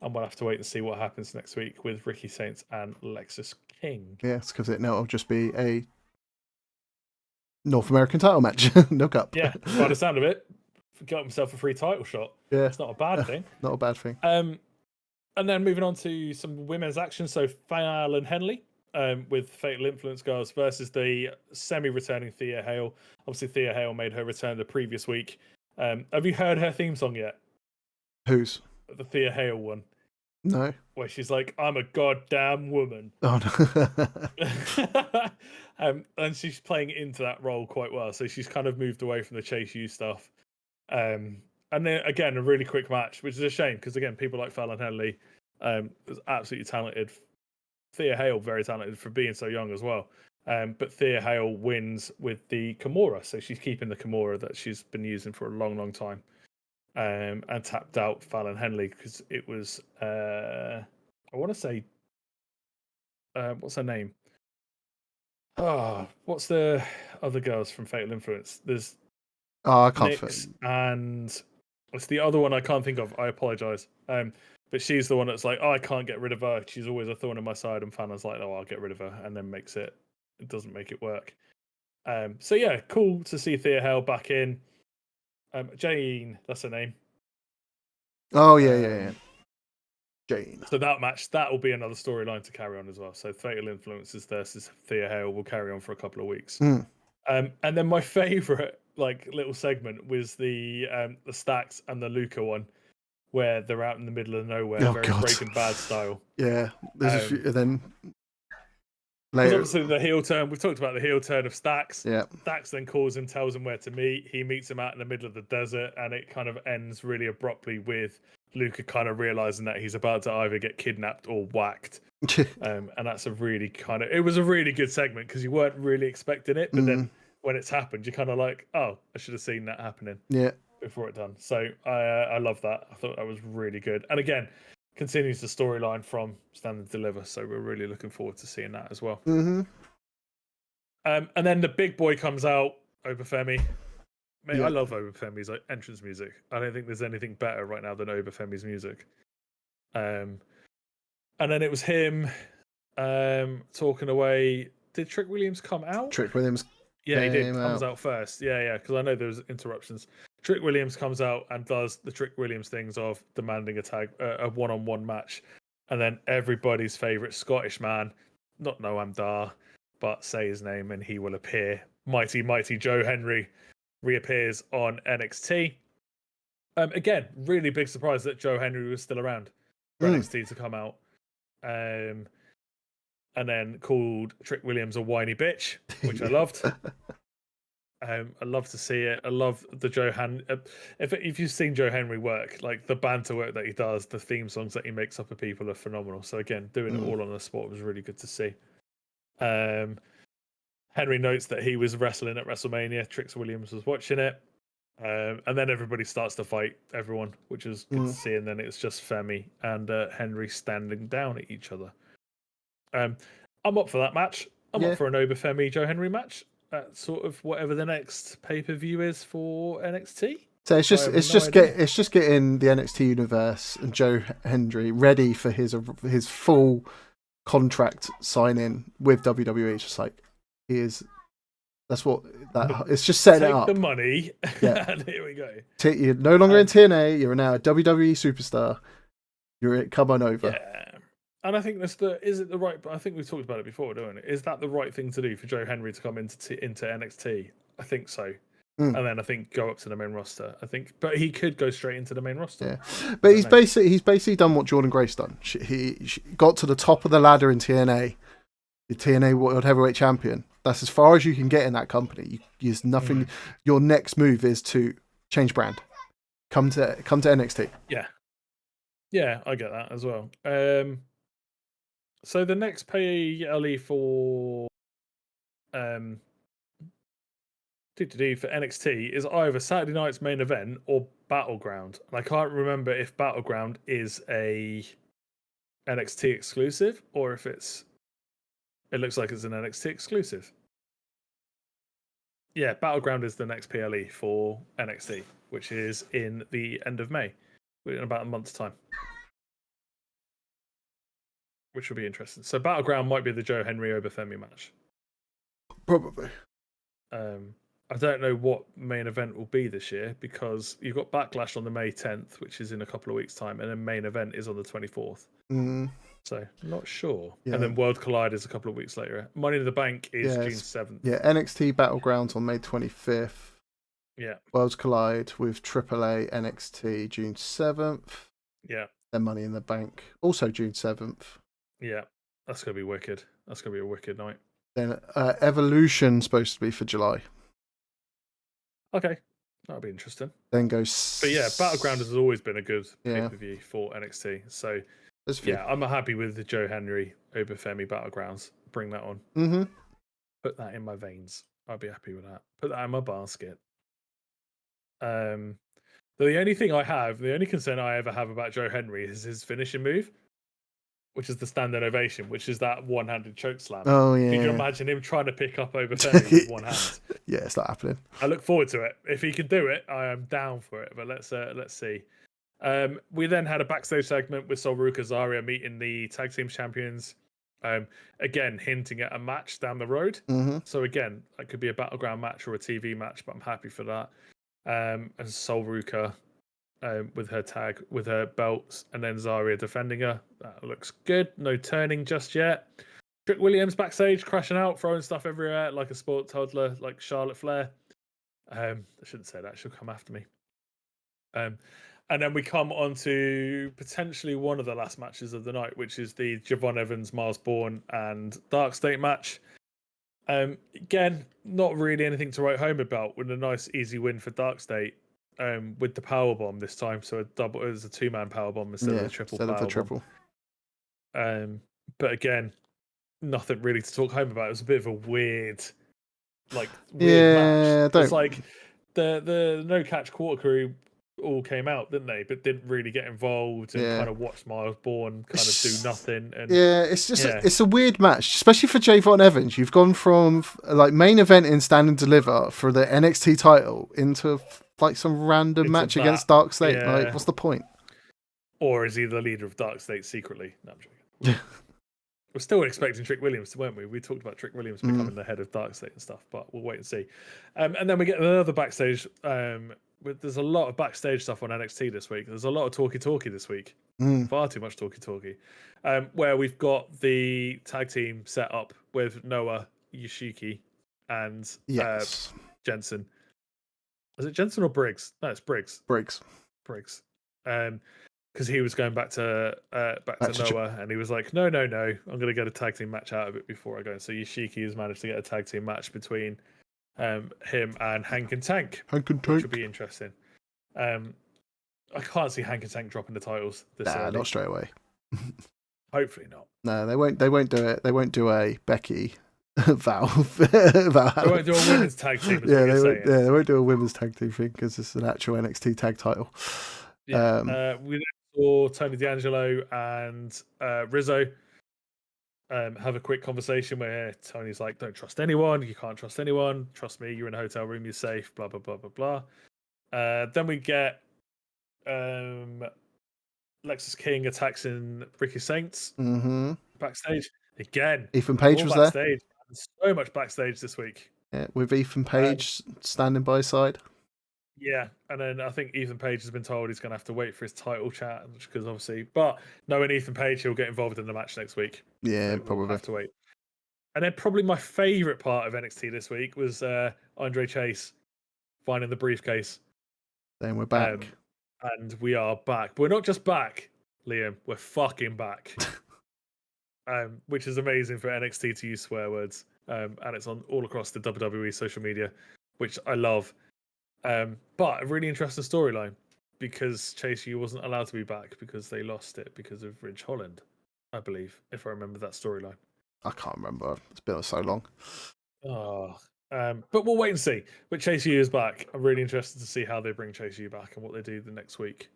we'll have to wait and see what happens next week with Ricky Saints and Lexus King. Yes, because it'll just be a North American title match. No cup. Yeah, by the sound of it, got himself a free title shot. Yeah. It's not a bad thing. Not a bad thing. And then moving on to some women's action. So Fallon Henley with Fatal Influence girls versus the semi-returning Thea Hale. Obviously, Thea Hale made her return the previous week. Have you heard her theme song yet? Whose? The Thea Hale one. No. Where she's like, I'm a goddamn woman. Oh, no. And she's playing into that role quite well. So she's kind of moved away from the Chase U stuff. And then, again, a really quick match, which is a shame because, again, people like Fallon Henley was absolutely talented. Thea Hale, very talented for being so young as well. But Thea Hale wins with the Kimura. So she's keeping the Kimura that she's been using for a long, long time. And tapped out Fallon Henley because it was, I want to say, what's her name? What's the other girls from Fatal Influence? There's I can't Nyx, and it's the other one I can't think of. I apologize. But she's the one that's like, I can't get rid of her. She's always a thorn in my side. And Fallon's like, oh, I'll get rid of her, and then it doesn't make it work. So yeah, cool to see Thea Hale back in. Jane, that's her name. Oh yeah. Jane. So that match, that will be another storyline to carry on as well. So Fatal Influences versus Thea Hale will carry on for a couple of weeks. And then my favorite little segment was the Stacks and the Luca one, where they're out in the middle of nowhere, very Breaking Bad style. Yeah, there's a few. Then later, obviously the heel turn. We've talked about the heel turn of Stacks. Yeah. Stacks then calls him, tells him where to meet. He meets him out in the middle of the desert, and it kind of ends really abruptly with Luca kind of realizing that he's about to either get kidnapped or whacked. And that's it was a really good segment because you weren't really expecting it, but then when it's happened, you're kind of like, oh, I should have seen that happening. Yeah. before it done. So I love that. I thought that was really good. And again, continues the storyline from Stand and Deliver. So we're really looking forward to seeing that as well. Mm-hmm. And then the big boy comes out, Obafemi. Mate, Yeah. I love Obafemi's entrance music. I don't think there's anything better right now than Obafemi's music. And then it was him talking away. Did Trick Williams come out? Trick Williams. Yeah, he did. came Comes out. out first. Yeah, because I know there was interruptions. Trick Williams comes out and does the Trick Williams things of demanding a one-on-one match, and then everybody's favorite Scottish man, not Noam Dar, but say his name and he will appear. Mighty Joe Henry reappears on NXT. Again, really big surprise that Joe Henry was still around for NXT to come out. And then called Trick Williams a whiny bitch, which I loved. I love to see it. I love the Joe Henry. If you've seen Joe Henry work, like the banter work that he does, the theme songs that he makes up of people are phenomenal. So again, doing it all on the spot was really good to see. Henry notes that he was wrestling at WrestleMania. Trick Williams was watching it. And then everybody starts to fight everyone, which is good to see. And then it's just Femi and Henry standing down at each other. I'm up for that match. I'm up for an Obafemi Joe Henry match. Sort of whatever the next pay-per-view is for NXT. So it's just getting the NXT universe and Joe Hendry ready for his full contract sign-in with WWE. It's just like it's just setting it up. Take the money. Yeah. And here we go. You're no longer in TNA. You're now a WWE superstar. Come on over. Yeah. And I think is it the right? I think we've talked about it before, don't we? Is that the right thing to do for Joe Henry to come into NXT? I think so. And then I think go up to the main roster. I think, but he could go straight into the main roster. Yeah, but he's basically done what Jordan Grace done. He got to the top of the ladder in TNA, the TNA World Heavyweight Champion. That's as far as you can get in that company. There's nothing. Your next move is to change brand. Come to NXT. Yeah, I get that as well. So the next PLE for for NXT is either Saturday night's main event or Battleground. And I can't remember if Battleground is a NXT exclusive or if it looks like it's an NXT exclusive. Yeah, Battleground is the next PLE for NXT, which is in the end of May, in about a month's time. Which will be interesting. So Battleground might be the Joe Henry Obafemi match. Probably. I don't know what main event will be this year because you've got Backlash on the May 10th, which is in a couple of weeks' time, and then main event is on the 24th. So not sure. Yeah. And then World Collide is a couple of weeks later. Money in the Bank is June 7th. Yeah, NXT Battlegrounds on May 25th. Yeah. Worlds Collide with AAA NXT June 7th. Yeah. Then Money in the Bank also June 7th. Yeah, that's going to be wicked. That's going to be a wicked night. Then Evolution supposed to be for July. Okay, that'll be interesting. Then goes. But yeah, Battleground has always been a good pay-per-view for NXT. So yeah, I'm happy with the Joe Henry Obafemi Battlegrounds. Bring that on. Mm-hmm. Put that in my veins. I'll be happy with that. Put that in my basket. The only concern I ever have about Joe Henry is his finishing move, which is the standing ovation, which is that one-handed choke slam. Oh, yeah. Can you imagine him trying to pick up Obafemi with one hand? Yeah, it's not happening. I look forward to it. If he can do it, I am down for it. But let's see. We then had a backstage segment with Sol Ruca Zarya meeting the tag team champions. Again, hinting at a match down the road. Mm-hmm. So again, that could be a battleground match or a TV match, but I'm happy for that. And Sol Ruca with her tag, with her belts, and then Zarya defending her. That looks good. No turning just yet. Trick Williams backstage, crashing out, throwing stuff everywhere like a sport toddler, like Charlotte Flair. I shouldn't say that. She'll come after me. And then we come on to potentially one of the last matches of the night, which is the Javon Evans, Miles Bourne, and Dark State match. Again, not really anything to write home about, with a nice, easy win for Dark State. With the powerbomb this time, so it was a two-man powerbomb instead of a triple powerbomb. But again, nothing really to talk home about. It was a bit of a weird match. It's like the no catch quarter crew all came out, didn't they? But didn't really get involved and kind of watched Miles Bourne kind of do nothing. And it's just it's a weird match, especially for Javon Evans. You've gone from like main event in Stand and Deliver for the NXT title into like some random match against Dark State. Yeah. Like, what's the point? Or is he the leader of Dark State secretly? No, I'm joking. We're still expecting Trick Williams, weren't we? We talked about Trick Williams becoming the head of Dark State and stuff, but we'll wait and see. And then we get another backstage. There's a lot of backstage stuff on NXT this week. There's a lot of talkie this week. Far too much talkie. Where we've got the tag team set up with Noah, Yoshiki, and Jensen. Is it Jensen or Briggs? No, it's Briggs. Briggs. Because he was going back to Noah, and he was like, no, I'm going to get a tag team match out of it before I go. So Yoshiki has managed to get a tag team match between him and Hank and Tank, which will be interesting. I can't see Hank and Tank dropping the titles this early. Not straight away. Hopefully not. No, they won't do it. They won't do a Becky Valve. They won't do a women's tag team. They won't do a women's tag team thing because it's an actual NXT tag title. Yeah. We saw Tony D'Angelo and Rizzo have a quick conversation where Tony's like, don't trust anyone. You can't trust anyone. Trust me. You're in a hotel room. You're safe. Blah, blah, blah, blah, blah. Then we get Lexus King attacking Ricky Saints backstage. Again, Ethan Page was backstage. There. So much backstage this week. Yeah, with Ethan Page standing by his side. Yeah, and then I think Ethan Page has been told he's going to have to wait for his title chat, because obviously, but knowing Ethan Page, he'll get involved in the match next week. Yeah, so probably. We'll have to wait. And then probably my favourite part of NXT this week was Andre Chase finding the briefcase. Then we're back. And we are back. But we're not just back, Liam. We're fucking back. Which is amazing for NXT to use swear words. And it's on all across the WWE social media, which I love. But a really interesting storyline, because Chase U wasn't allowed to be back because they lost it because of Ridge Holland, I believe, if I remember that storyline. I can't remember. It's been so long. But we'll wait and see. But Chase U is back. I'm really interested to see how they bring Chase U back and what they do the next week.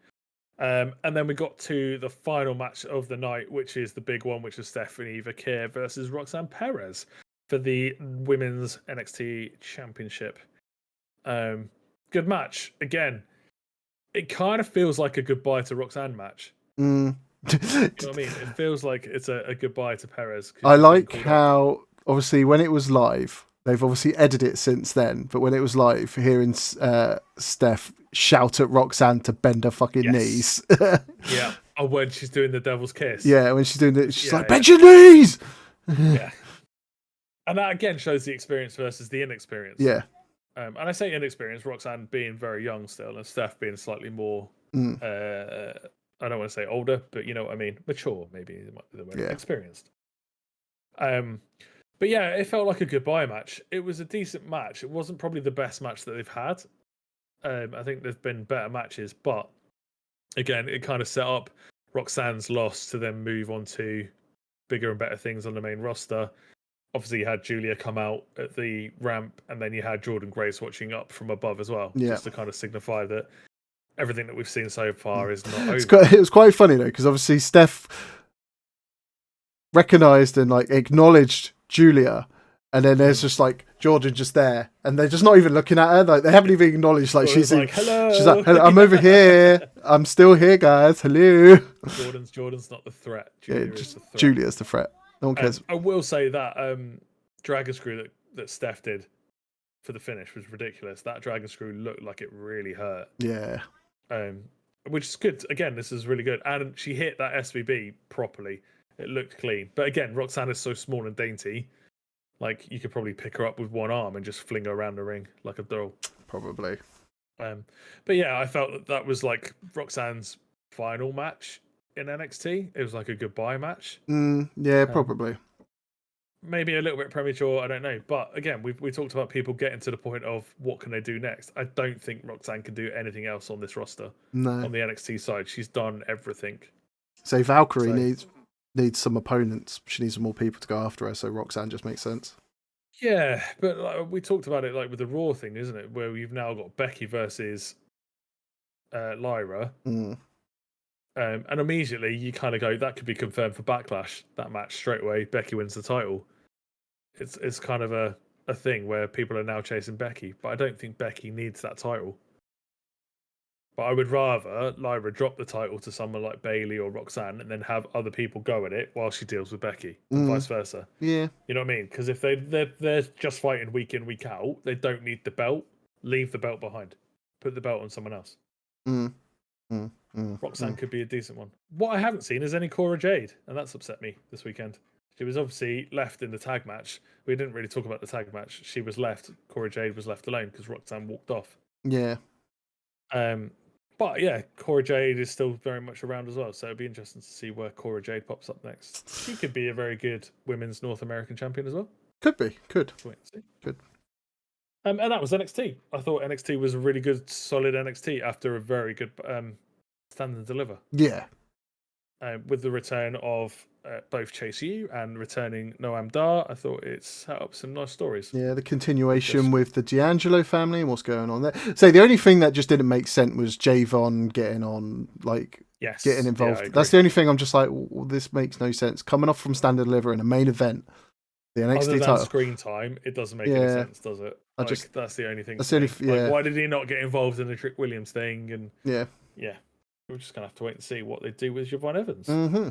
And then we got to the final match of the night, which is the big one, which is Stephanie Vaquer versus Roxanne Perez for the Women's NXT Championship. Good match. Again, it kind of feels like a goodbye to Roxanne match. You know what I mean? It feels like it's a goodbye to Perez. I like how, obviously, when it was live, they've obviously edited it since then, but when it was live, hearing Steph shout at Roxanne to bend her fucking knees. Yeah. Oh, when she's doing the devil's kiss. Yeah, when she's doing it, she's like, bend your knees! Yeah. And that, again, shows the experience versus the inexperience. Yeah. And I say inexperienced, Roxanne being very young still, and Steph being slightly more, I don't want to say older, but you know what I mean, mature, maybe the word, experienced. But yeah, it felt like a goodbye match. It was a decent match. It wasn't probably the best match that they've had. I think there's been better matches, but again, it kind of set up Roxanne's loss to then move on to bigger and better things on the main roster. Obviously, you had Julia come out at the ramp, and then you had Jordan Grace watching up from above as well, just to kind of signify that everything that we've seen so far is not over. It was quite funny, though, because obviously Steph recognised and like acknowledged Julia, and then there's just like Jordan just there, and they're just not even looking at her. Like, they haven't even acknowledged. Like, she's like, hello. She's like, hello, I'm over here. I'm still here, guys. Hello. Jordan's not the threat. Julia's the threat. No one cares. I will say that Dragon Screw that Steph did for the finish was ridiculous. That Dragon Screw looked like it really hurt. Yeah. Which is good. Again, this is really good. And she hit that SVB properly. It looked clean. But again, Roxanne is so small and dainty. Like, you could probably pick her up with one arm and just fling her around the ring like a doll. Probably. But yeah, I felt that was like Roxanne's final match in NXT. It was like a goodbye match. Yeah, probably. Maybe a little bit premature, I don't know. But again, we talked about people getting to the point of what can they do next. I don't think Roxanne can do anything else on this roster. No. On the NXT side, she's done everything. So Valkyrie needs some opponents. She needs some more people to go after her, so Roxanne just makes sense. Yeah, but like, we talked about it like with the Raw thing, isn't it? Where we've now got Becky versus Lyra, Mm. and immediately you kind of go, that could be confirmed for Backlash. That match straight away, Becky wins the title. It's kind of a thing where people are now chasing Becky, but I don't think Becky needs that title. But I would rather Lyra drop the title to someone like Bailey or Roxanne, and then have other people go at it while she deals with Becky, and vice versa. Yeah. You know what I mean? Because if they're just fighting week in, week out, they don't need the belt. Leave the belt behind. Put the belt on someone else. Roxanne could be a decent one. What I haven't seen is any Cora Jade, and that's upset me this weekend. She was obviously left in the tag match. We didn't really talk about the tag match. She was left. Cora Jade was left alone because Roxanne walked off. Yeah. But yeah, Cora Jade is still very much around as well. So it'd be interesting to see where Cora Jade pops up next. She could be a very good women's North American champion as well. Could be. Could. Wait and see. Good. And that was NXT. I thought NXT was a really good, solid NXT after a very good stand and deliver. Yeah. With the return of both Chase U and returning Noam Dar, I thought it set up some nice stories. Yeah, the continuation with the D'Angelo family and what's going on there. So the only thing that just didn't make sense was Javon getting on, like, getting involved. Yeah, that's the only thing I'm just like, well, this makes no sense. Coming off from Stand and Deliver in a main event, the NXT Other than title. screen time, it doesn't make any sense, does it? That's the only thing. That's the only, like, why did he not get involved in the Trick Williams thing? And yeah. We're just gonna have to wait and see what they do with Javon Evans. Mm-hmm.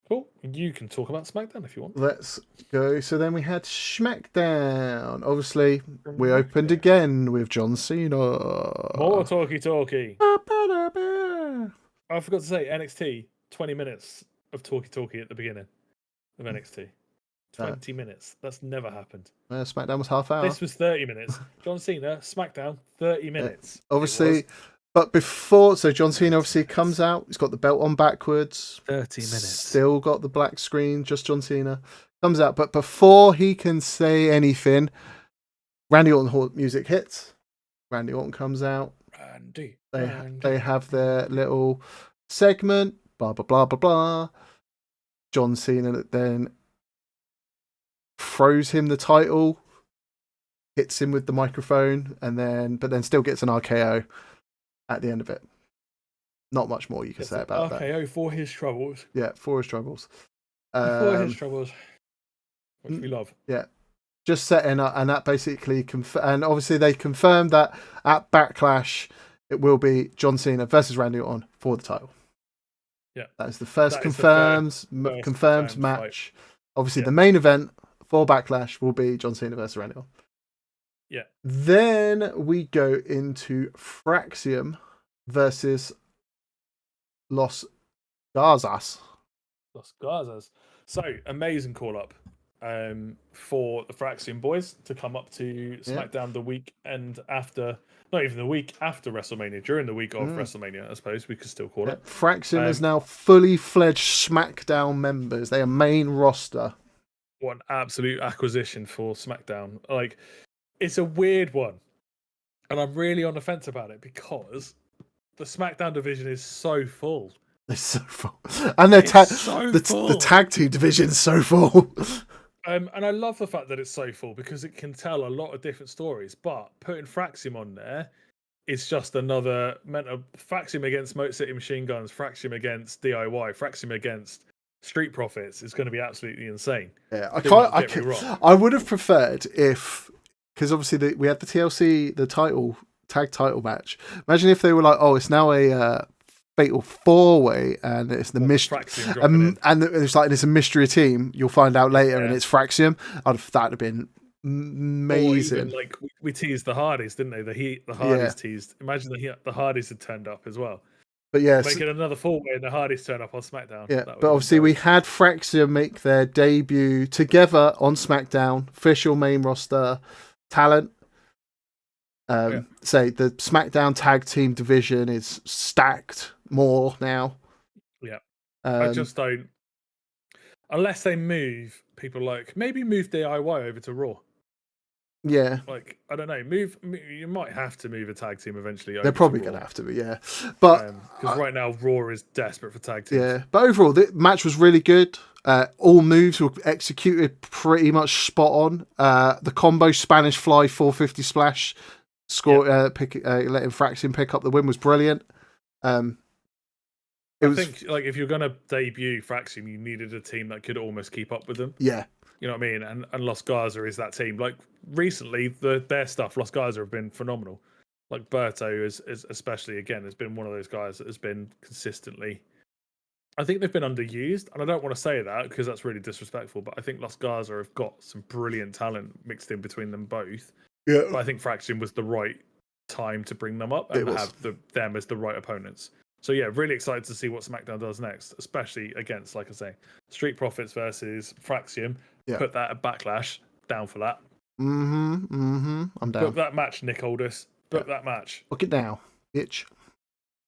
Cool. You can talk about SmackDown if you want. Let's go. So then we had SmackDown. Obviously, we opened again with John Cena. More talky. I forgot to say NXT. 20 minutes of talky at the beginning of NXT. 20 minutes. That's never happened. SmackDown was half hour. This was 30 minutes. John Cena, SmackDown, 30 minutes. Yeah. Obviously, but before, so John Cena obviously comes out. He's got the belt on backwards. 30 minutes. Still got the black screen, just John Cena. Comes out. But before he can say anything, Randy Orton music hits. Randy Orton comes out. They have their little segment. Blah, blah, blah, blah, blah. John Cena then throws him the title, hits him with the microphone, but then still gets an RKO at the end of it. Not much more you can say about that. RKO for his troubles. Yeah, for his troubles. For his troubles. Which we love. Yeah. Just setting up, and that basically and obviously they confirmed that at Backlash it will be John Cena versus Randy Orton for the title. Yeah. That is the first confirmed match. Fight. Obviously the main event for Backlash will be John Cena versus Randy Orton. Yeah. Then we go into Fraxium versus Los Garzas. So, amazing call up for the Fraxium boys to come up to SmackDown the weekend after, not even the week after WrestleMania, during the week of WrestleMania, I suppose we could still call it. Fraxium is now fully fledged SmackDown members. They are main roster. What an absolute acquisition for SmackDown. Like, it's a weird one. And I'm really on the fence about it because the SmackDown division is so full. It's so full. And the tag team division is so full. And I love the fact that it's so full because it can tell a lot of different stories. But putting Fraxium on there is just another Fraxium against Motor City Machine Guns, Fraxium against DIY, Fraxium against Street Profits is going to be absolutely insane. Yeah, I would have preferred because obviously we had the TLC, the tag title match. Imagine if they were like, oh, it's now a fatal 4-way and it's the mystery, and it's like it's a mystery team. You'll find out later, and it's Fraxium. That would have been amazing. Or even, like we teased the Hardys, didn't they? The Hardys teased. Imagine the Hardys had turned up as well. But yes, make it another 4-way and the Hardys turn up on SmackDown. Yeah, but obviously we had Fraxium make their debut together on SmackDown, official main roster talent. Say the SmackDown tag team division is stacked more now. Yeah, I just don't. Unless they move people, like maybe move DIY over to Raw. Yeah, like I don't know. You might have to move a tag team eventually. They're probably going to have to be, but because right now Raw is desperate for tag teams. Yeah, but overall the match was really good. All moves were executed pretty much spot on. The combo Spanish Fly 450 splash letting Fraxium pick up the win was brilliant. I think like if you're gonna debut Fraxium, you needed a team that could almost keep up with them. Yeah. You know what I mean? And Los Garza is that team. Like recently, their stuff, Los Garza have been phenomenal. Like Berto is especially again has been one of those guys that has been consistently. I think they've been underused, and I don't want to say that because that's really disrespectful. But I think Los Garza have got some brilliant talent mixed in between them both. Yeah. But I think Fraxium was the right time to bring them up and have them as the right opponents. So yeah, really excited to see what SmackDown does next, especially against, like I say, Street Profits versus Fraxium. Yeah. Put that at Backlash. Down for that. I'm down. Book that match, Nick Aldis. Book that match. Book it now, bitch.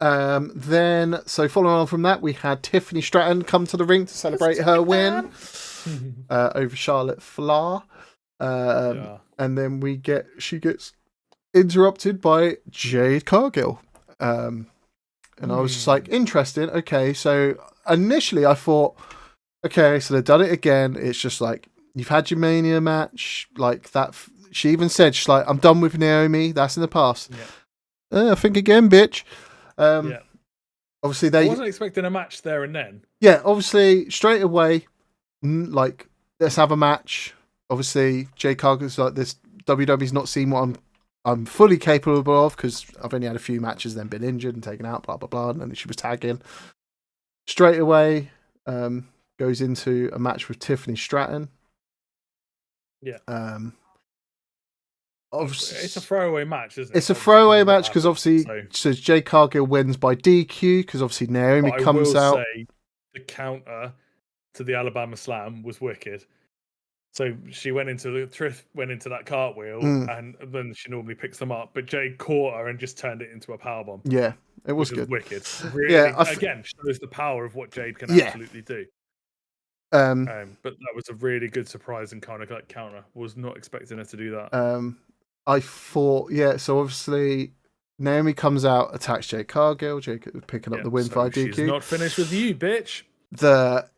Then, so following on from that, we had Tiffany Stratton come to the ring to celebrate her win over Charlotte Flair. And then she gets interrupted by Jade Cargill. And I was just like, interesting. Okay, so initially I thought, okay, so they've done it again. It's just like, you've had your Mania match, like that. She even said, she's like, I'm done with Naomi. That's in the past. Yeah. Think again, bitch. Obviously, I wasn't expecting a match there and then. Yeah, obviously, straight away, like, let's have a match. Obviously, Jade Cargill's like, this WWE's not seen what I'm fully capable of because I've only had a few matches, then been injured and taken out, blah, blah, blah. And then she was tagging. Straight away, goes into a match with Tiffany Stratton. Yeah. It's a throwaway match, isn't it? It's a throwaway match because obviously, so Jade Cargill wins by DQ because obviously Naomi comes out. Say the counter to the Alabama Slam was wicked. So she went into that cartwheel, and then she normally picks them up, but Jade caught her and just turned it into a powerbomb. Yeah, it was good. Wicked. Really, again, shows the power of what Jade can absolutely do. But that was a really good surprise and kind of like counter. Was not expecting her to do that. I thought, so obviously Naomi comes out, attacks Jade Cargill. Jade picking up the win for DQ. She's not finished with you, bitch.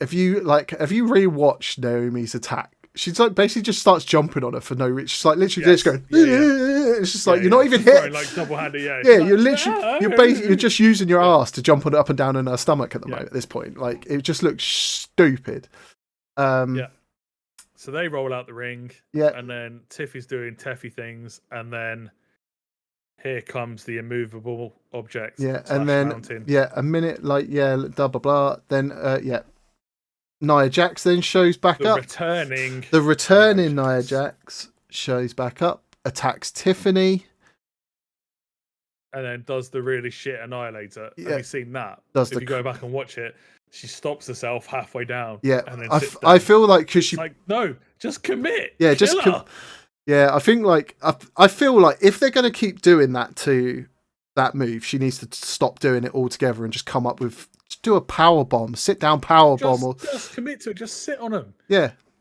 If you rewatched Naomi's attack, she's like basically just starts jumping on her for no reason. She's like literally just going. It's just like you're not even hit. Like double-handed, you're literally you're just using your ass to jump on it up and down in her stomach at the moment. At this point, like it just looks stupid. So they roll out the ring, and then Tiffy's doing Teffy things, and then here comes the immovable object. And then mountain. A minute, like blah blah blah. Then Nia Jax then shows back up. The returning Nia Jax shows back up, attacks Tiffany, and then does the really shit Annihilator. Have you seen that? If you go back and watch it, she stops herself halfway down. And then sits down. I feel like because she no, just commit. I think like I feel like if they're going to keep doing that to that move, she needs to stop doing it altogether and just come up with do a power bomb, sit down power bomb, just commit to it. Just sit on them.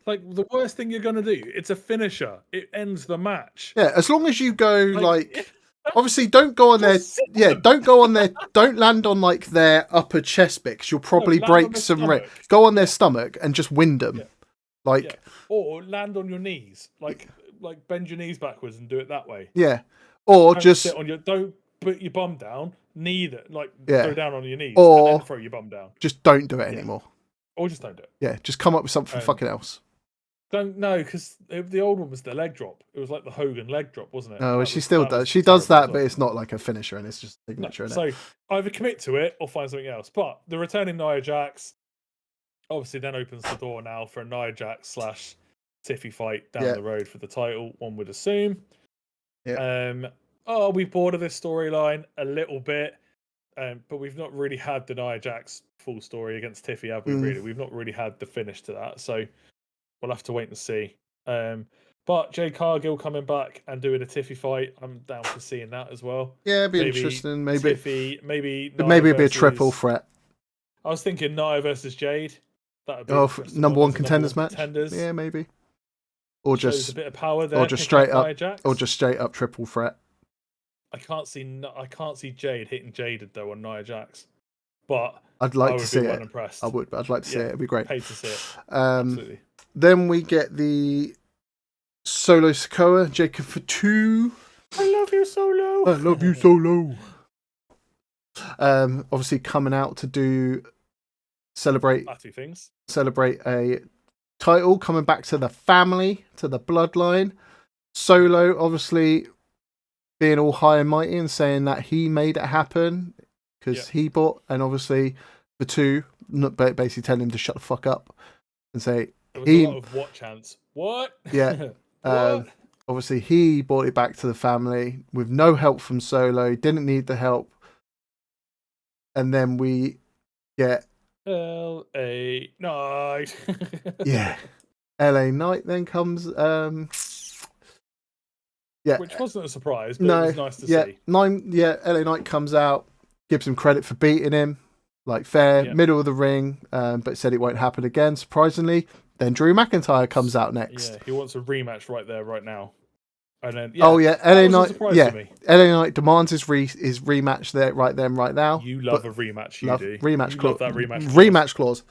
Like the worst thing you're going to do, it's a finisher. It ends the match. As long as you go like obviously don't go on their don't go on their don't land on like their upper chest bit because you'll probably break some ribs. Go on their stomach and just wind them. Or land on your knees. Like bend your knees backwards and do it that way. Or don't just sit on don't put your bum down, neither go down on your knees or and then throw your bum down. Just don't do it anymore. Or just don't do it. Just come up with something fucking else. Don't know because the old one was the leg drop. It was like the Hogan leg drop, wasn't it? Oh, she still does. She does that, but it's not like a finisher, and it's just a signature. So either commit to it or find something else. But the returning Nia Jax obviously then opens the door now for a Nia Jax / Tiffy fight down the road for the title. One would assume. Are we bored of this storyline? A little bit. But we've not really had the Nia Jax full story against Tiffy, have we? Really, we've not really had the finish to that. So. We'll have to wait and see. But Jade Cargill coming back and doing a Tiffy fight, I'm down for seeing that as well. It'd be interesting. Maybe Tiffy, maybe it'd be a triple threat. I was thinking Nia versus Jade. That would be number one contenders match. Yeah, maybe. Or just a bit of power there. Or just straight up triple threat. I can't see Jade hitting Jaded though on Nia Jax. but I'd I like would to see be well it. impressed. I would, but I'd like to see it. It'd be great. Paid to see it. Um, Absolutely. then we get the Solo Sikoa, Jacob Fatu. I love you, Solo. I love you, Solo. Obviously coming out to celebrate Two things. Celebrate a title, coming back to the family, to the bloodline. Solo obviously being all high and mighty and saying that he made it happen because he bought, and obviously Fatu basically telling him to shut the fuck up and say there was a lot of what chants. What? Yeah. What? Obviously, he brought it back to the family with no help from Solo. Didn't need the help. And then we get L.A. Knight. yeah, LA Knight then comes. Yeah, Which wasn't a surprise, but it was nice to see. LA Knight comes out, gives him credit for beating him, like fair, middle of the ring, but said it won't happen again. Surprisingly, then Drew McIntyre comes out next. Yeah, he wants a rematch right there, right now. And then LA Knight. Yeah, to me. LA Knight demands his rematch there, right then, right now. You love a rematch, you do. Rematch clause. Love that rematch clause. Rematch clause.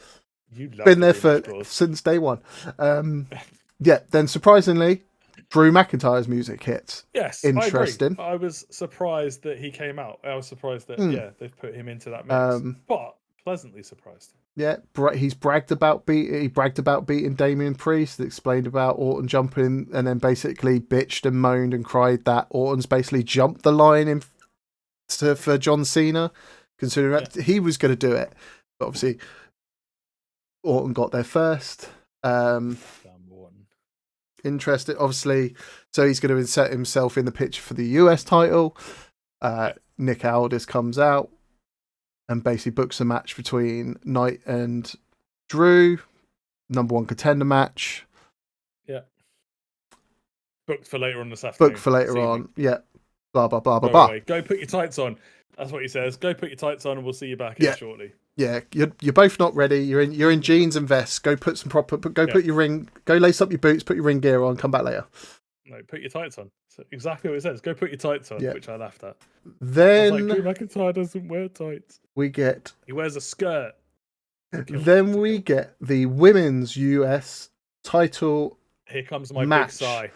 You love Been there since day one. Then surprisingly, Drew McIntyre's music hits. Yes, interesting. I was surprised that he came out. I was surprised that they've put him into that mix, but pleasantly surprised. Yeah, he's bragged about beating Damian Priest. Explained about Orton jumping, and then basically bitched and moaned and cried that Orton's basically jumped the line for John Cena, considering that he was going to do it, but obviously Orton got there first. Interesting, obviously. So he's going to insert himself in the picture for the US title. Nick Aldis comes out and basically books a match between Knight and Drew, number one contender match. Yeah. Booked for later on this afternoon. Booked for later on. Yeah. Blah, blah, blah, blah, blah. blah. Go put your tights on. That's what he says. Go put your tights on and we'll see you back here shortly. Yeah, you're both not ready. You're in jeans and vests. Go put some put your ring. Go lace up your boots. Put your ring gear on. Come back later. No, put your tights on. So exactly what it says. Go put your tights on, which I laughed at. Then Drew McIntyre doesn't wear tights. He wears a skirt. Then we get the women's US title. Here comes my match big sigh.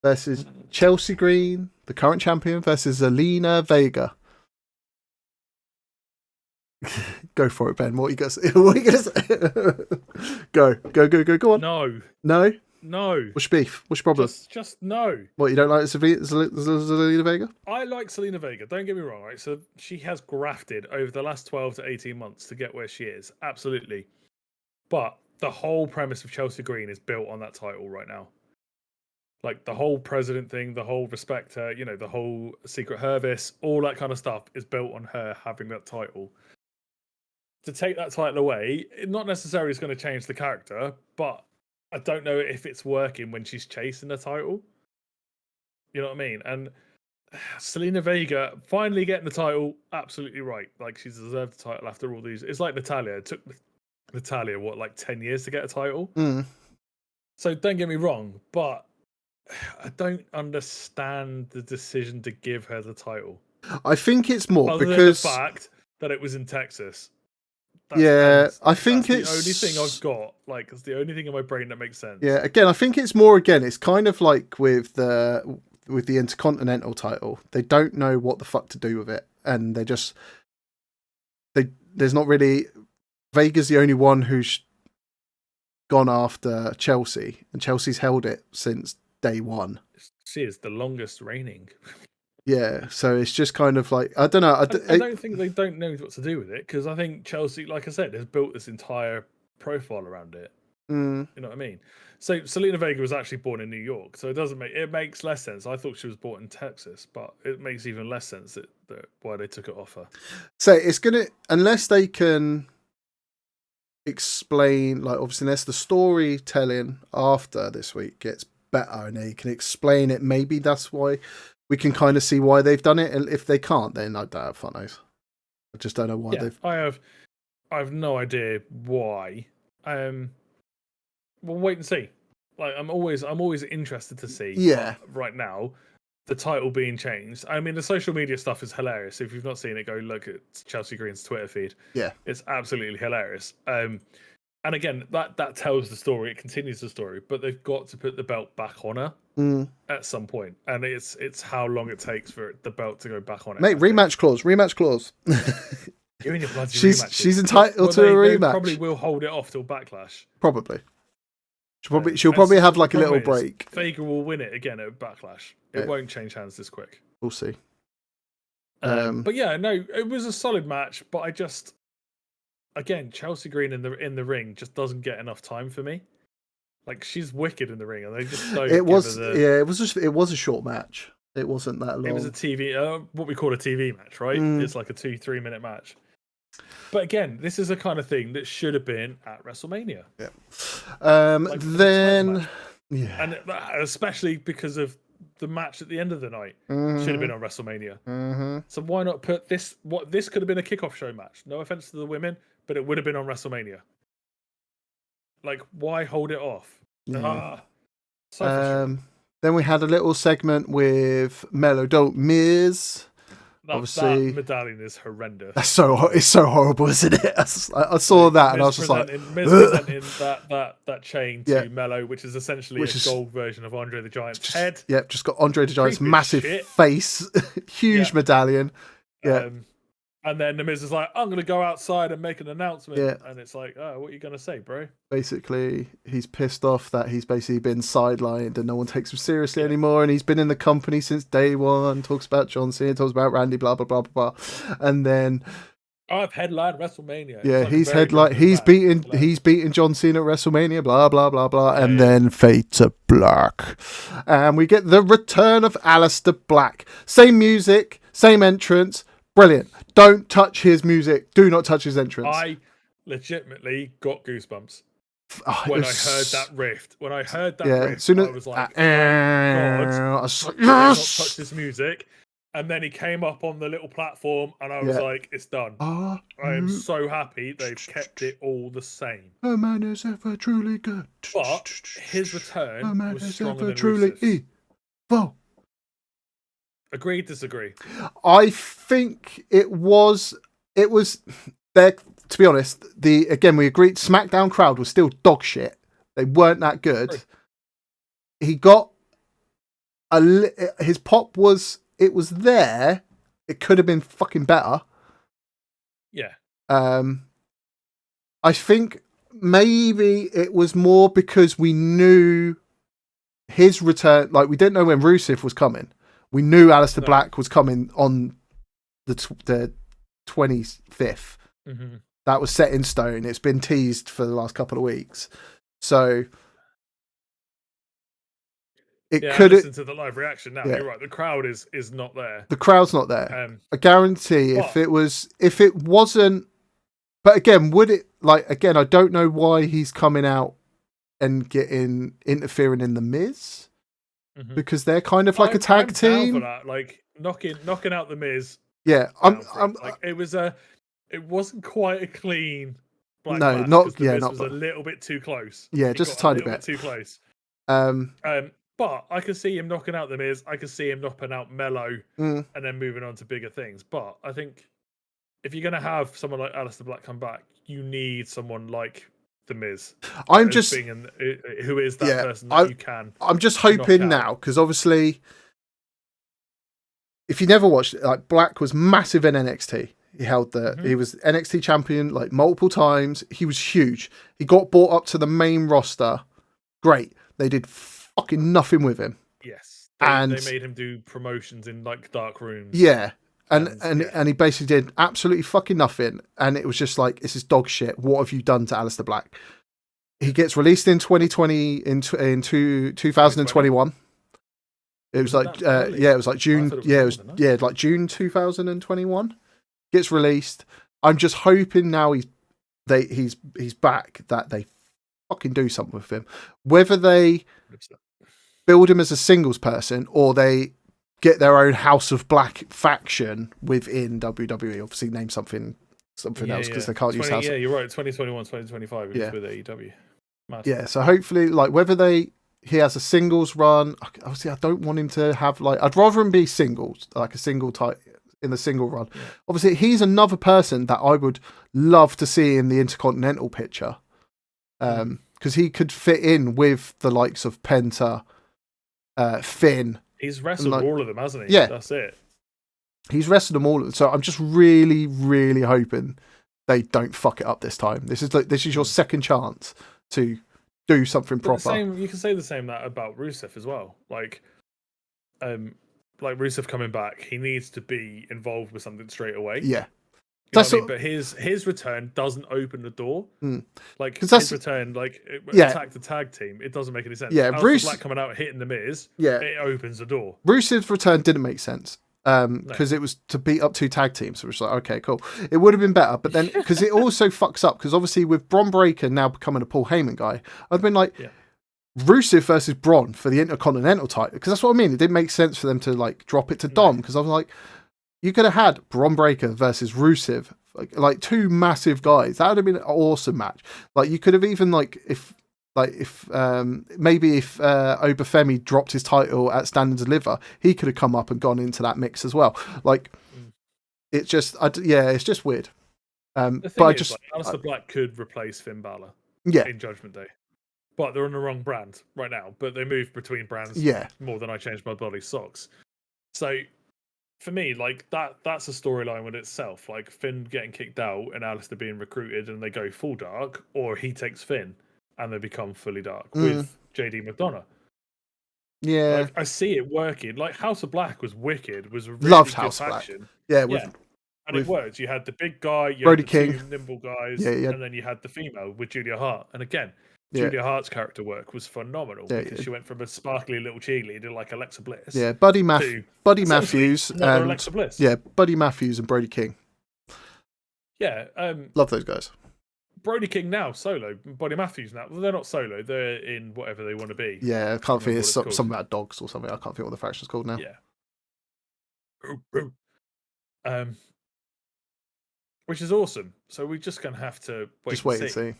Versus Chelsea Green, the current champion, versus Zelina Vega. Go for it, Ben. What are you going to say? Go on. No? No. What's your beef? What's your problem? Just no. What, you don't like Zelina Vega? I like Zelina Vega. Don't get me wrong, right? So she has grafted over the last 12 to 18 months to get where she is. Absolutely. But the whole premise of Chelsea Green is built on that title right now. Like the whole president thing, the whole respect her, the whole Secret Service, all that kind of stuff is built on her having that title. To take that title away, it not necessarily is going to change the character, but I don't know if it's working when she's chasing the title. You know what I mean? And Zelina Vega finally getting the title, absolutely right. Like she's deserved the title after all these. It's like Natalya. It took Natalya, 10 years to get a title? So don't get me wrong, but I don't understand the decision to give her the title. I think it's more other because than the fact that it was in Texas. I think it's the only thing I've got. Like, it's the only thing in my brain that makes sense. Yeah, again, I think it's more. Again, it's kind of like with the Intercontinental title. They don't know what the fuck to do with it, and there's not really. Vega's the only one who's gone after Chelsea, and Chelsea's held it since day one. She is the longest reigning. Yeah, so it's just kind of like, I don't know. I don't think they don't know what to do with it, because I think Chelsea, like I said, has built this entire profile around it. You know what I mean? So Zelina Vega was actually born in New York, so it makes less sense. I thought she was born in Texas, but it makes even less sense that why they took it off her. So it's gonna, unless they can explain, like obviously unless the storytelling after this week gets better and they can explain it, maybe that's why. We can kind of see why they've done it, and if they can't, then I don't have fun eyes. I just don't know why they've. I have no idea why. We'll wait and see. Like I'm always interested to see. Yeah. Right now, the title being changed. I mean, the social media stuff is hilarious. If you've not seen it, go look at Chelsea Green's Twitter feed. Yeah, it's absolutely hilarious. And again, that tells the story. It continues the story, but they've got to put the belt back on her at some point, and it's how long it takes for the belt to go back on it. Mate, rematch clause. You and your bloody she's rematches. entitled to a rematch. They probably will hold it off till Backlash. Probably. She'll probably have like a little Problem is, break. Vega will win it again at Backlash. It won't change hands this quick. We'll see. But yeah, no, it was a solid match. But I just, again, Chelsea Green in the ring just doesn't get enough time for me. Like, she's wicked in the ring, and they just don't. It was it was a short match. It wasn't that long. It was a TV, what we call a TV match, right? It's like a 2-3 minute match. But again, this is a kind of thing that should have been at WrestleMania. Yeah. Like, then, yeah, and especially because of the match at the end of the night, should have been on WrestleMania. So why not put this? This could have been a kickoff show match. No offense to the women, but it would have been on WrestleMania. Like, why hold it off? Yeah. So frustrating. Then we had a little segment with Melo Miz. Obviously, that medallion is horrendous. It's so horrible, isn't it? I saw that and I was just like, Miz presenting that chain to Yeah. Melo, which is essentially a gold version of Andre the Giant's head. Yep, just got Andre the Giant's Creepy massive shit. face, huge medallion. Yeah. And then the Miz is like, I'm going to go outside and make an announcement. Yeah. And it's like, oh, what are you going to say, bro? Basically, he's pissed off that he's basically been sidelined and no one takes him seriously anymore. And he's been in the company since day one. Talks about John Cena, talks about Randy, blah blah blah blah blah. And then I've headlined WrestleMania. Yeah, he's beaten John Cena at WrestleMania, blah blah blah blah, and then fade to black, and we get the return of Aleister Black. Same music, same entrance, brilliant. Don't touch his music. Do not touch his entrance. I legitimately got goosebumps when I heard that riff. When I heard that riff, I was like, God, yes! Not touch this music. And then he came up on the little platform, and I was like, it's done. I am so happy they've kept it all the same. A man is ever truly good. But his return A man was is stronger ever than truly Rusev's. evil. Agree, disagree? I think it was there. To be honest, we agreed SmackDown crowd was still dog shit. They weren't that good. Right. He got his pop was. It was there. It could have been fucking better. Yeah. I think maybe it was more because we knew his return. Like, we didn't know when Rusev was coming. We knew Aleister Black was coming on the 25th. Mm-hmm. That was set in stone. It's been teased for the last couple of weeks. So it could listen to the live reaction now. Yeah. You're right. The crowd is not there. The crowd's not there. I guarantee if it wasn't, but again, would it, like, again, I don't know why he's coming out and interfering in the Miz, because they're kind of like a tag team. Down for that. Like knocking out the Miz. Yeah, it wasn't quite a clean black no, match, not the yeah, Miz not was a little bit too close. Yeah, just a tiny bit too close. But I could see him knocking out the Miz. I could see him knocking out Melo, and then moving on to bigger things. But I think if you're going to have someone like Aleister Black come back, you need someone like the Miz. Who is that person that you can? I'm just hoping now, because obviously, if you never watched it, like, Black was massive in NXT. He held he was NXT champion like multiple times. He was huge. He got brought up to the main roster. Great. They did fucking nothing with him. Yes. They made him do promotions in like dark rooms. Yeah. And he basically did absolutely fucking nothing. And it was just like, this is dog shit. What have you done to Aleister Black? He gets released in 2020, in 2021. It was like, it was like June. Like June 2021. Gets released. I'm just hoping now he's back, that they fucking do something with him. Whether they build him as a singles person or they get their own House of Black faction within WWE. Obviously, name something else, because they can't use House. Yeah, you're right. 2021, 2025. It was with AEW. Massive. Yeah, so hopefully, like, whether they he has a singles run. Obviously, I don't want him to have like. I'd rather him be singles, like a single type in the single run. Yeah. Obviously, he's another person that I would love to see in the Intercontinental picture, because he could fit in with the likes of Penta, Finn. He's wrestled all of them, hasn't he? Yeah, that's it. He's wrestled them all. So I'm just really, really hoping they don't fuck it up this time. This is your second chance to do something proper. You can say the same that about Rusev as well. Like Rusev coming back, he needs to be involved with something straight away. Yeah. That's what I mean? But his return doesn't open the door. Like his return, attack the tag team. It doesn't make any sense. Yeah, Bruce Black coming out hitting the Miz. Yeah, it opens the door. Ruse's return didn't make sense because it was to beat up 2 tag teams. So it was like, okay, cool. It would have been better, but then because it also fucks up because obviously with Bron Breakker now becoming a Paul Heyman guy, I've been like. Yeah. Rusev versus Braun for the Intercontinental title, because that's what I mean. It didn't make sense for them to like drop it to Dom, because I was like, you could have had Bron Breakker versus Rusev, like 2 massive guys. That would have been an awesome match. Like you could have even if Obafemi dropped his title at Stand and Deliver, he could have come up and gone into that mix as well. Like it's just, it's just weird. Aleister Black could replace Finn Balor. Yeah. In Judgment Day. But they're on the wrong brand right now. But they move between brands more than I change my bloody socks. So for me, like that's a storyline with itself. Like Finn getting kicked out and Aleister being recruited and they go full dark, or he takes Finn and they become fully dark with JD McDonough. Yeah. Like, I see it working. Like House of Black was wicked, was a really loved good House faction. Black. Yeah, and it worked. You had the big guy, you Brody had the King. 2 nimble guys, and then you had the female with Julia Hart. And again, Julia Hart's character work was phenomenal because she went from a sparkly little cheerleader like Alexa Bliss. Yeah, Buddy Matthews and Alexa Bliss. Yeah, Buddy Matthews and Brody King. Yeah, love those guys. Brody King now solo, Buddy Matthews now. Well, they're not solo; they're in whatever they want to be. Yeah, I can't think it's something about dogs or something. I can't think what the faction's called now. Yeah. Which is awesome. So we're just gonna have to wait and see.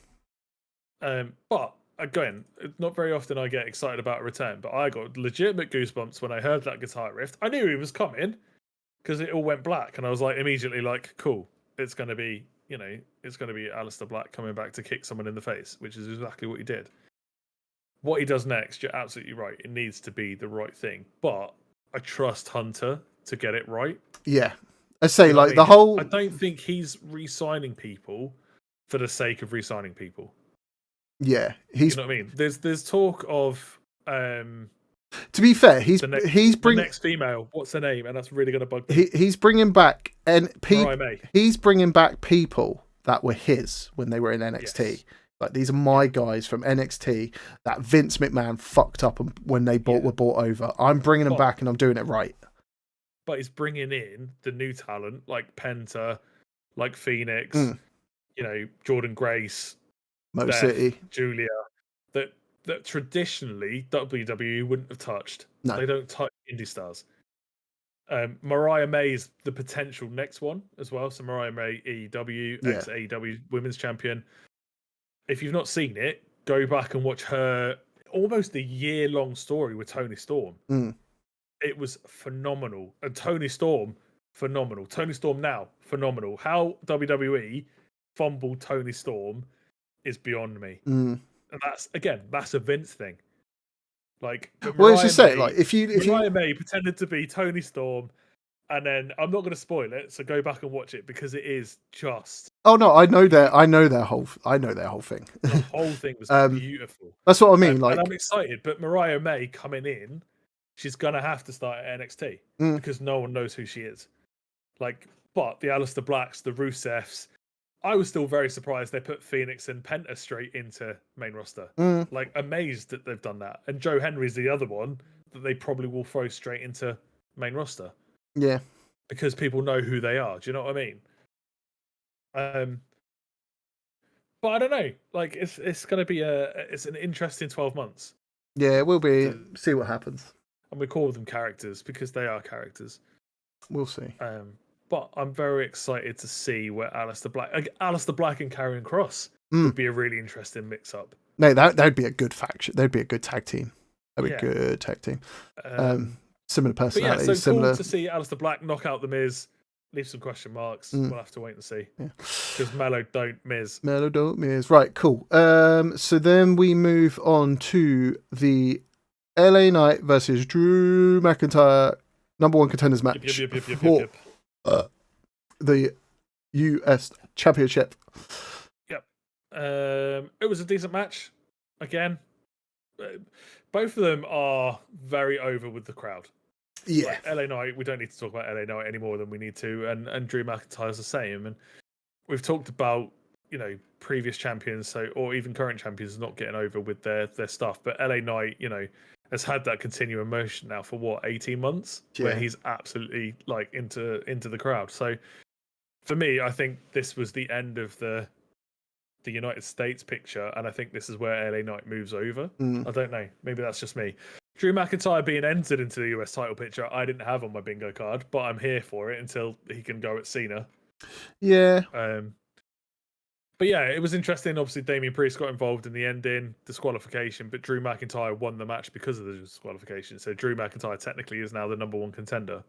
But again, not very often I get excited about a return, but I got legitimate goosebumps when I heard that guitar riff. I knew he was coming because it all went black, and I was like immediately like, cool, it's going to be, it's going to be Aleister Black coming back to kick someone in the face, which is exactly what he did. What he does next, you're absolutely right. It needs to be the right thing, but I trust Hunter to get it right. Yeah. I say I don't think he's re-signing people for the sake of re-signing people. Yeah, you know what I mean. There's talk of. To be fair, he's bringing the next female. What's her name? And that's really going to bug me. He's bringing back he's bringing back people that were his when they were in NXT. Yes. Like these are my guys from NXT that Vince McMahon fucked up when they were bought over. I'm bringing them back and I'm doing it right. But he's bringing in the new talent like Penta, like Phoenix, Jordan Grace. Motor City, Julia, that traditionally WWE wouldn't have touched. No. They don't touch indie stars. Mariah May's the potential next one as well. So Mariah May, AEW, ex-AEW Women's Champion. If you've not seen it, go back and watch her almost a year-long story with Toni Storm. It was phenomenal. And Toni Storm, phenomenal. Toni Storm now, phenomenal. How WWE fumbled Toni Storm is beyond me. And that's a Vince thing. Like, what did you say? Like, if Mariah May pretended to be Toni Storm, and then I'm not going to spoil it, so go back and watch it because it is just. Oh no, I know their whole thing. The whole thing was beautiful. That's what I mean. And I'm excited, but Mariah May coming in, she's gonna have to start at NXT because no one knows who she is. Like, but the Aleister Blacks, the Rusevs. I was still very surprised they put Phoenix and Penta straight into main roster. Like, amazed that they've done that. And Joe Henry's the other one that they probably will throw straight into main roster. Yeah. Because people know who they are. Do you know what I mean? But I don't know. Like, it's going to be it's an interesting 12 months. Yeah, it will be. See what happens. And we call them characters because they are characters. We'll see. But I'm very excited to see where Aleister Black and Karrion Kross would be a really interesting mix-up. No, that'd be a good faction. They'd be a good tag team. That'd be a good tag team. Similar But yeah, personality, so similar. cool to see Aleister Black knock out the Miz. Leave some question marks. We'll have to wait and see. Because Mello don't Miz. Mello don't Miz. Right, cool. So then we move on to the LA Knight versus Drew McIntyre number 1 contenders match for the US Championship. Yep. It was a decent match. Again, both of them are very over with the crowd. Yeah. Like LA Knight, we don't need to talk about LA Knight any more than we need to, and Drew McIntyre's the same. And we've talked about, you know, previous champions, or even current champions not getting over with their stuff. But LA Knight, you know, has had that continuing motion now for what, 18 months, where he's absolutely like into the crowd. So for me, I think this was the end of the United States picture, and I think this is where LA Knight moves over. I don't know. Maybe that's just me. Drew McIntyre being entered into the US title picture, I didn't have on my bingo card, but I'm here for it until he can go at Cena. Yeah. But yeah, it was interesting. Obviously, Damian Priest got involved in the ending, disqualification, but Drew McIntyre won the match because of the disqualification. So Drew McIntyre technically is now the number 1 contender.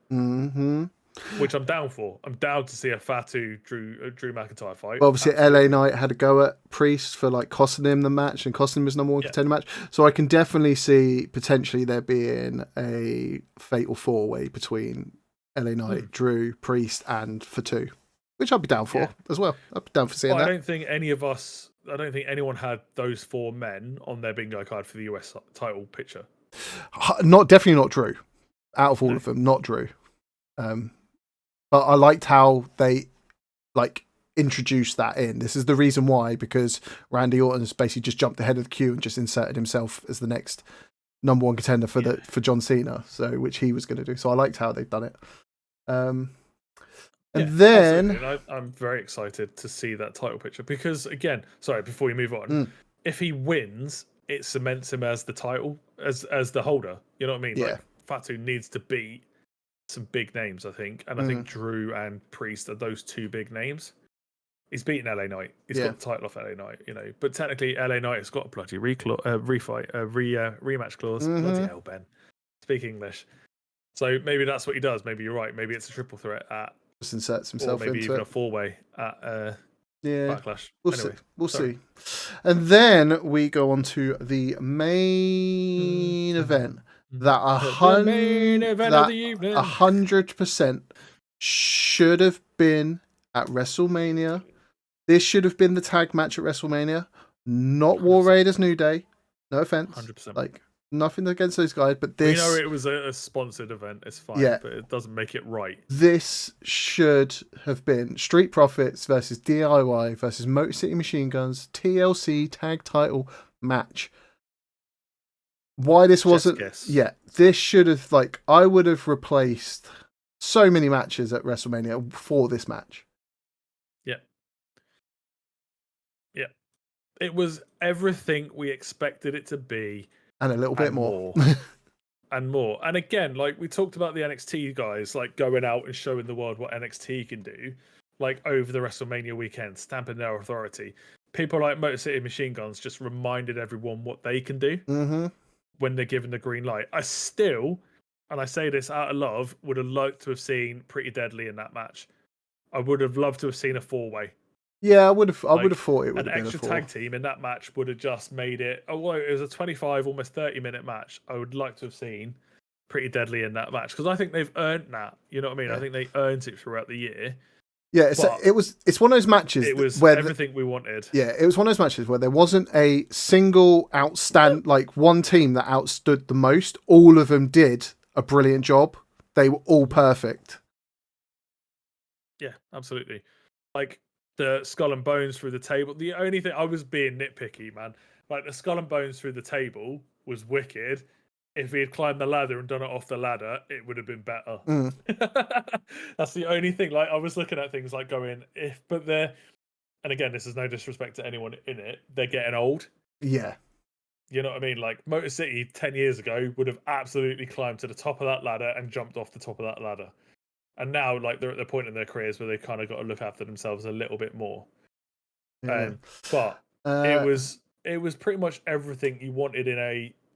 Which I'm down for. I'm down to see a Fatu Drew McIntyre fight. Well, obviously, LA Knight had a go at Priest for like costing him the match and costing him his number 1 contender match. So I can definitely see potentially there being a fatal 4-way between LA Knight, Drew, Priest, and Fatu, which I'd be down for as well. I'd be down for seeing that. I don't think anyone had those 4 men on their bingo card for the US title picture. Definitely not Drew. Out of all of them, not Drew. But I liked how they like introduced that in. This is the reason why, because Randy Orton's basically just jumped ahead of the queue and just inserted himself as the next number 1 contender for John Cena, so which he was going to do. So I liked how they've done it. And then I'm very excited to see that title picture because, again, sorry, before we move on, if he wins, it cements him as the title, as the holder. You know what I mean? Yeah. Like, Fatu needs to beat some big names, I think, and I think Drew and Priest are those 2 big names. He's beaten LA Knight. He's got the title off LA Knight, you know. But technically, LA Knight has got a bloody rematch clause. Bloody hell, Ben. Speak English. So maybe that's what he does. Maybe you're right. Maybe it's a triple threat at. Just inserts himself or maybe into even it. a 4-way at Backlash. We'll anyway, see. We'll see. And then we go on to the main event. That 100% should have been at WrestleMania. This should have been the tag match at WrestleMania, not War Raiders New Day. No offense, 100%. Like nothing against those guys, but this. We know it was a sponsored event. It's fine, but it doesn't make it right. This should have been Street Profits versus DIY versus Motor City Machine Guns TLC tag title match. Why this wasn't? This should have I would have replaced so many matches at WrestleMania for this match. Yeah, it was everything we expected it to be, and a little bit more. And more. And again, like we talked about the NXT guys, like going out and showing the world what NXT can do, like over the WrestleMania weekend, stamping their authority. People like Motor City Machine Guns just reminded everyone what they can do when they're given the green light. I still, and I say this out of love, would have liked to have seen Pretty Deadly in that match. I would have loved to have seen a 4-way. Yeah, I would have thought it would have been an extra tag team in that match would have just made it. Although it was a 25, almost 30-minute match, I would like to have seen Pretty Deadly in that match because I think they've earned that. You know what I mean? I think they earned it throughout the year. Yeah, it's one of those matches. It was where everything we wanted. Yeah, it was one of those matches where there wasn't a single one team that outstood the most. All of them did a brilliant job. They were all perfect. Yeah, absolutely. Like the skull and bones through the table. The only thing I was being nitpicky, man. Like the skull and bones through the table was wicked. If he had climbed the ladder and done it off the ladder, it would have been better. That's the only thing. Like I was looking at things like going, but they're, and again, this is no disrespect to anyone in it, they're getting old. Yeah. You know what I mean? Like Motor City 10 years ago would have absolutely climbed to the top of that ladder and jumped off the top of that ladder. And now, like they're at the point in their careers where they kind of got to look after themselves a little bit more. But it was pretty much everything you wanted in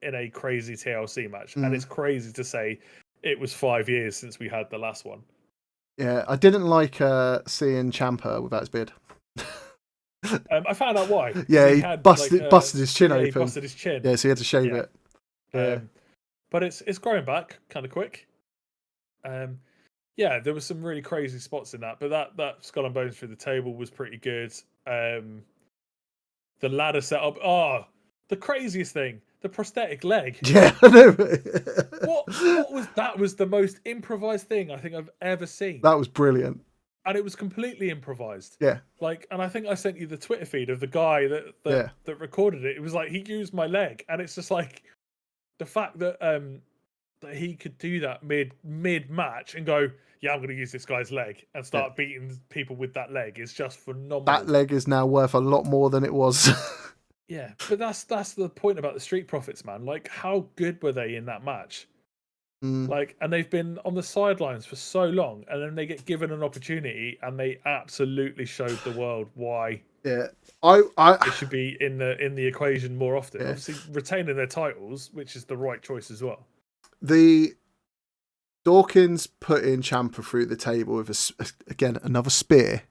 in a crazy TLC match, and it's crazy to say it was 5 years since we had the last one. Yeah, I didn't like seeing Ciampa without his beard. I found out why. Yeah, he had, busted his chin open. He busted his chin. Yeah, so he had to shave it. Yeah. But it's growing back kind of quick. Yeah, there was some really crazy spots in that, but that Skull and Bones through the table was pretty good. The ladder setup. Oh, the craziest thing, the prosthetic leg. Yeah, I know. What was that? Was the most improvised thing I think I've ever seen. That was brilliant. And it was completely improvised. Yeah. Like, and I think I sent you the Twitter feed of the guy that recorded it. It was like, he used my leg, and it's just like the fact that that he could do that mid match and go, yeah, I'm going to use this guy's leg and start beating people with that leg is just phenomenal. That leg is now worth a lot more than it was. Yeah, but that's the point about the Street Profits, man. Like, how good were they in that match? Like, and they've been on the sidelines for so long, and then they get given an opportunity, and they absolutely showed the world why. Yeah, they should be in the equation more often. Yeah. Obviously, retaining their titles, which is the right choice as well. The Dawkins putting Ciampa through the table with again another spear.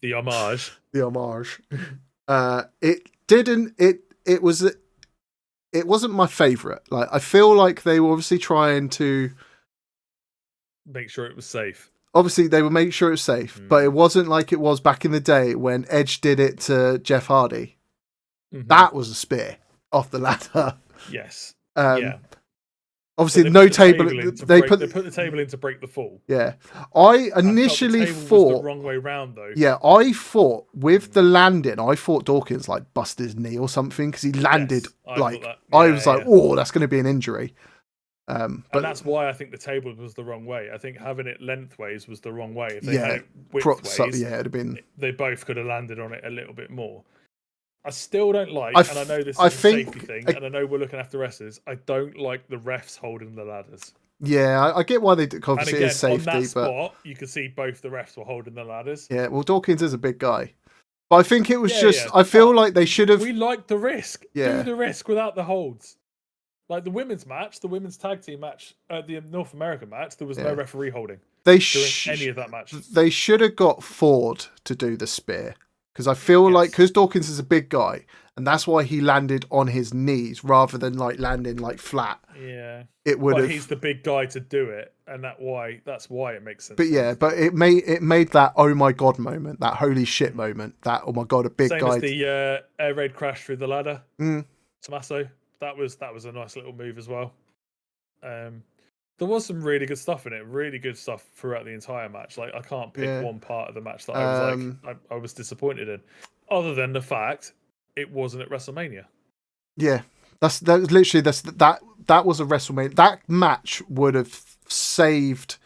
The homage. The homage. It didn't. It was. It wasn't my favourite. Like, I feel like they were obviously trying to make sure it was safe. Obviously, they would make sure it was safe, but it wasn't like it was back in the day when Edge did it to Jeff Hardy. That was a spear off the ladder. Yes. Yeah. Obviously, no table. They put the table in to break the fall. Yeah, I initially thought was the wrong way round though. Yeah, I thought with the landing, I thought Dawkins like busted his knee or something because he landed I was like, oh, that's going to be an injury. But and that's why I think the table was the wrong way. I think having it lengthways was the wrong way. If they had it widthways, it'd have been. They both could have landed on it a little bit more. I still don't like, and I know this is a safety thing, and I know we're looking after wrestlers. I don't like the refs holding the ladders. Yeah, I get why they do. Obviously, it's safety. On that spot, you could see both the refs were holding the ladders. Yeah, well, Dawkins is a big guy, but I think it was I feel like they should have. We like the risk. Yeah. Do the risk without the holds. Like the women's match, the women's tag team match, the North American match, there was no referee holding. During any of that match. They should have got Ford to do the spear. Because I feel like, because Dawkins is a big guy, and that's why he landed on his knees rather than like landing like flat. Yeah, it would have. He's the big guy to do it, and that's why it makes sense. But yeah, but it made that oh my god moment, that holy shit moment, that oh my god, a big guy. Same as the air raid crash through the ladder. Tommaso, that was a nice little move as well. There was some really good stuff in it, really good stuff throughout the entire match. Like, I can't pick one part of the match that I was I was disappointed in, other than the fact it wasn't at WrestleMania. Yeah, that was literally that was a WrestleMania. That match would have saved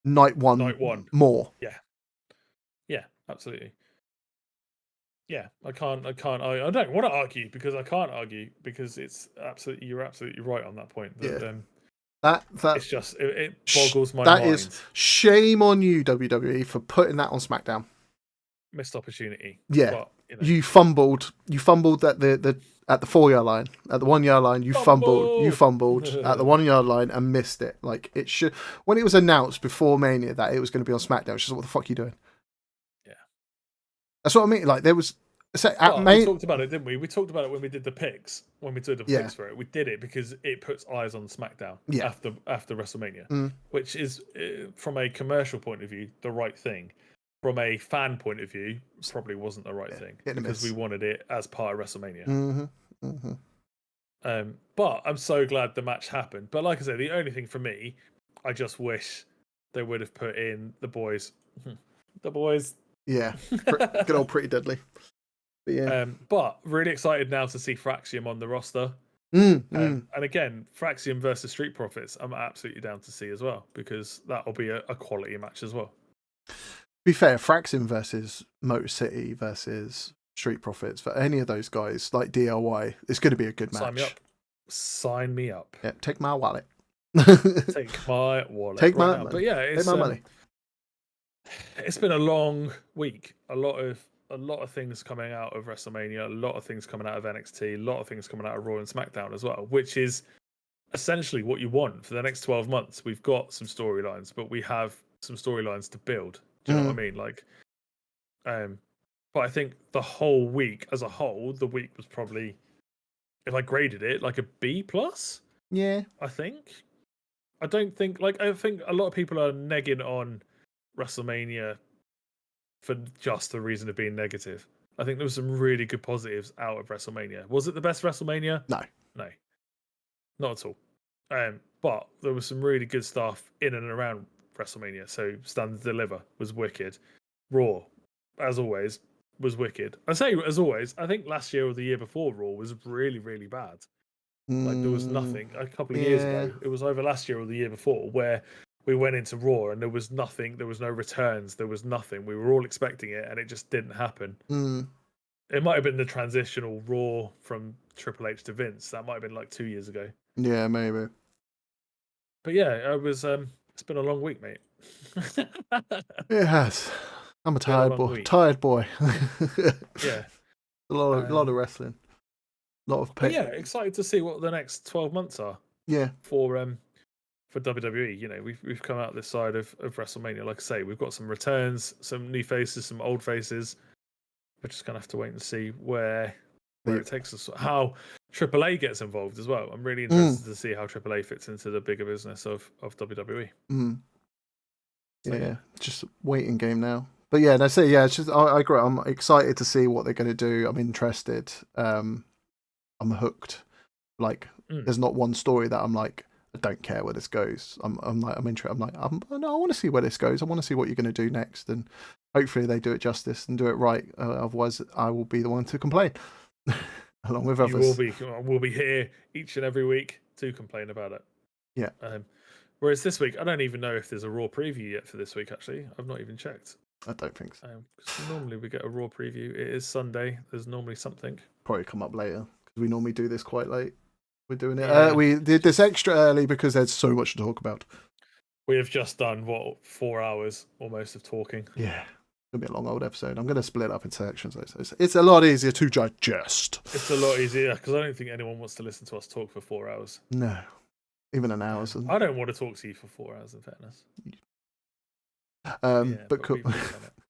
night one more. Yeah, absolutely. Yeah, I don't want to argue because I can't argue because you're absolutely right on that point. That, it's just it boggles my mind. That is shame on you, WWE, for putting that on SmackDown. Missed opportunity. Yeah, but, you fumbled at the 4-yard line, at the 1-yard line. You fumbled at the 1-yard line and missed it. Like, it should, when it was announced before Mania that it was going to be on SmackDown. It's just, what the fuck are you doing? Yeah, that's what I mean. Like, there was. We talked about it, didn't we? We talked about it when we did the picks. When we did the picks for it, we did it because it puts eyes on SmackDown after WrestleMania, which is, from a commercial point of view, the right thing. From a fan point of view, probably wasn't the right thing because we wanted it as part of WrestleMania. But I'm so glad the match happened. But like I said, the only thing for me, I just wish they would have put in the boys. The boys. Yeah, good old Pretty Deadly. But yeah. But really excited now to see Fraxium on the roster. And again, Fraxium versus Street Profits, I'm absolutely down to see as well because that'll be a quality match as well. To be fair, Fraxium versus Motor City versus Street Profits, for any of those guys like DIY, it's going to be a good match. Sign me up. Yeah, take my wallet. Take my wallet. Take my money. But yeah, take my money. It's been a long week. A lot of a lot of things coming out of WrestleMania, a lot of things coming out of NXT, a lot of things coming out of Raw and SmackDown as well, which is essentially what you want for the next 12 months. We've got some storylines, but we have some storylines to build. Do you know what I mean? Like, but I think the whole week as a whole, the week was probably, if I graded it, like a B plus. Yeah, I think. I think a lot of people are negging on WrestleMania for just the reason of being negative. I think there was some really good positives out of WrestleMania. Was it the best WrestleMania? no, Not at all. But there was some really good stuff in and around WrestleMania. So Stand and Deliver was wicked. Raw, as always, was wicked. I say as always, I think last year or the year before Raw was really, really bad. Like there was nothing. A couple of years ago, it was either last year or the year before, where we went into Raw and there was nothing. There was no returns. There was nothing. We were all expecting it, and it just didn't happen. It might have been the transitional Raw from Triple H to Vince. That might have been like 2 years ago. Yeah, maybe. But yeah, it was. It's been a long week, mate. It has. I'm a tired boy. Week. Tired boy. Yeah. A lot of wrestling. A lot of pain. Yeah, excited to see what the next 12 months are. Yeah. For WWE, you know, we've come out this side of WrestleMania. Like I say, we've got some returns, some new faces, some old faces. We're just gonna have to wait and see where it takes us. How AAA gets involved as well. I'm really interested to see how AAA fits into the bigger business of WWE. So, yeah, just a waiting game now. But yeah, it's just I agree. I'm excited to see what they're going to do. I'm interested. I'm hooked. Like, there's not one story that I'm like, I don't care where this goes. I'm interested. No, I want to see where this goes. I want to see what you're going to do next, and hopefully they do it justice and do it right. Otherwise, I will be the one to complain, along with others. We'll be here each and every week to complain about it. Yeah. Whereas this week, I don't even know if there's a Raw preview yet for this week. Actually, I've not even checked. I don't think so. Normally we get a Raw preview. It is Sunday. There's normally something. Probably come up later because we normally do this quite late. We're doing it. We did this extra early because there's so much to talk about. We have just done 4 hours almost of talking. Yeah, it's gonna be a long old episode. I'm gonna split it up in sections. It's a lot easier to digest. It's a lot easier because I don't think anyone wants to listen to us talk for 4 hours. No, even an hour. I don't want to talk to you for 4 hours. In fairness. But cool.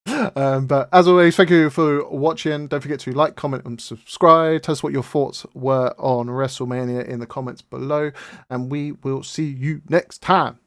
But as always, thank you for watching. Don't forget to like, comment, and subscribe. Tell us what your thoughts were on WrestleMania in the comments below, and we will see you next time.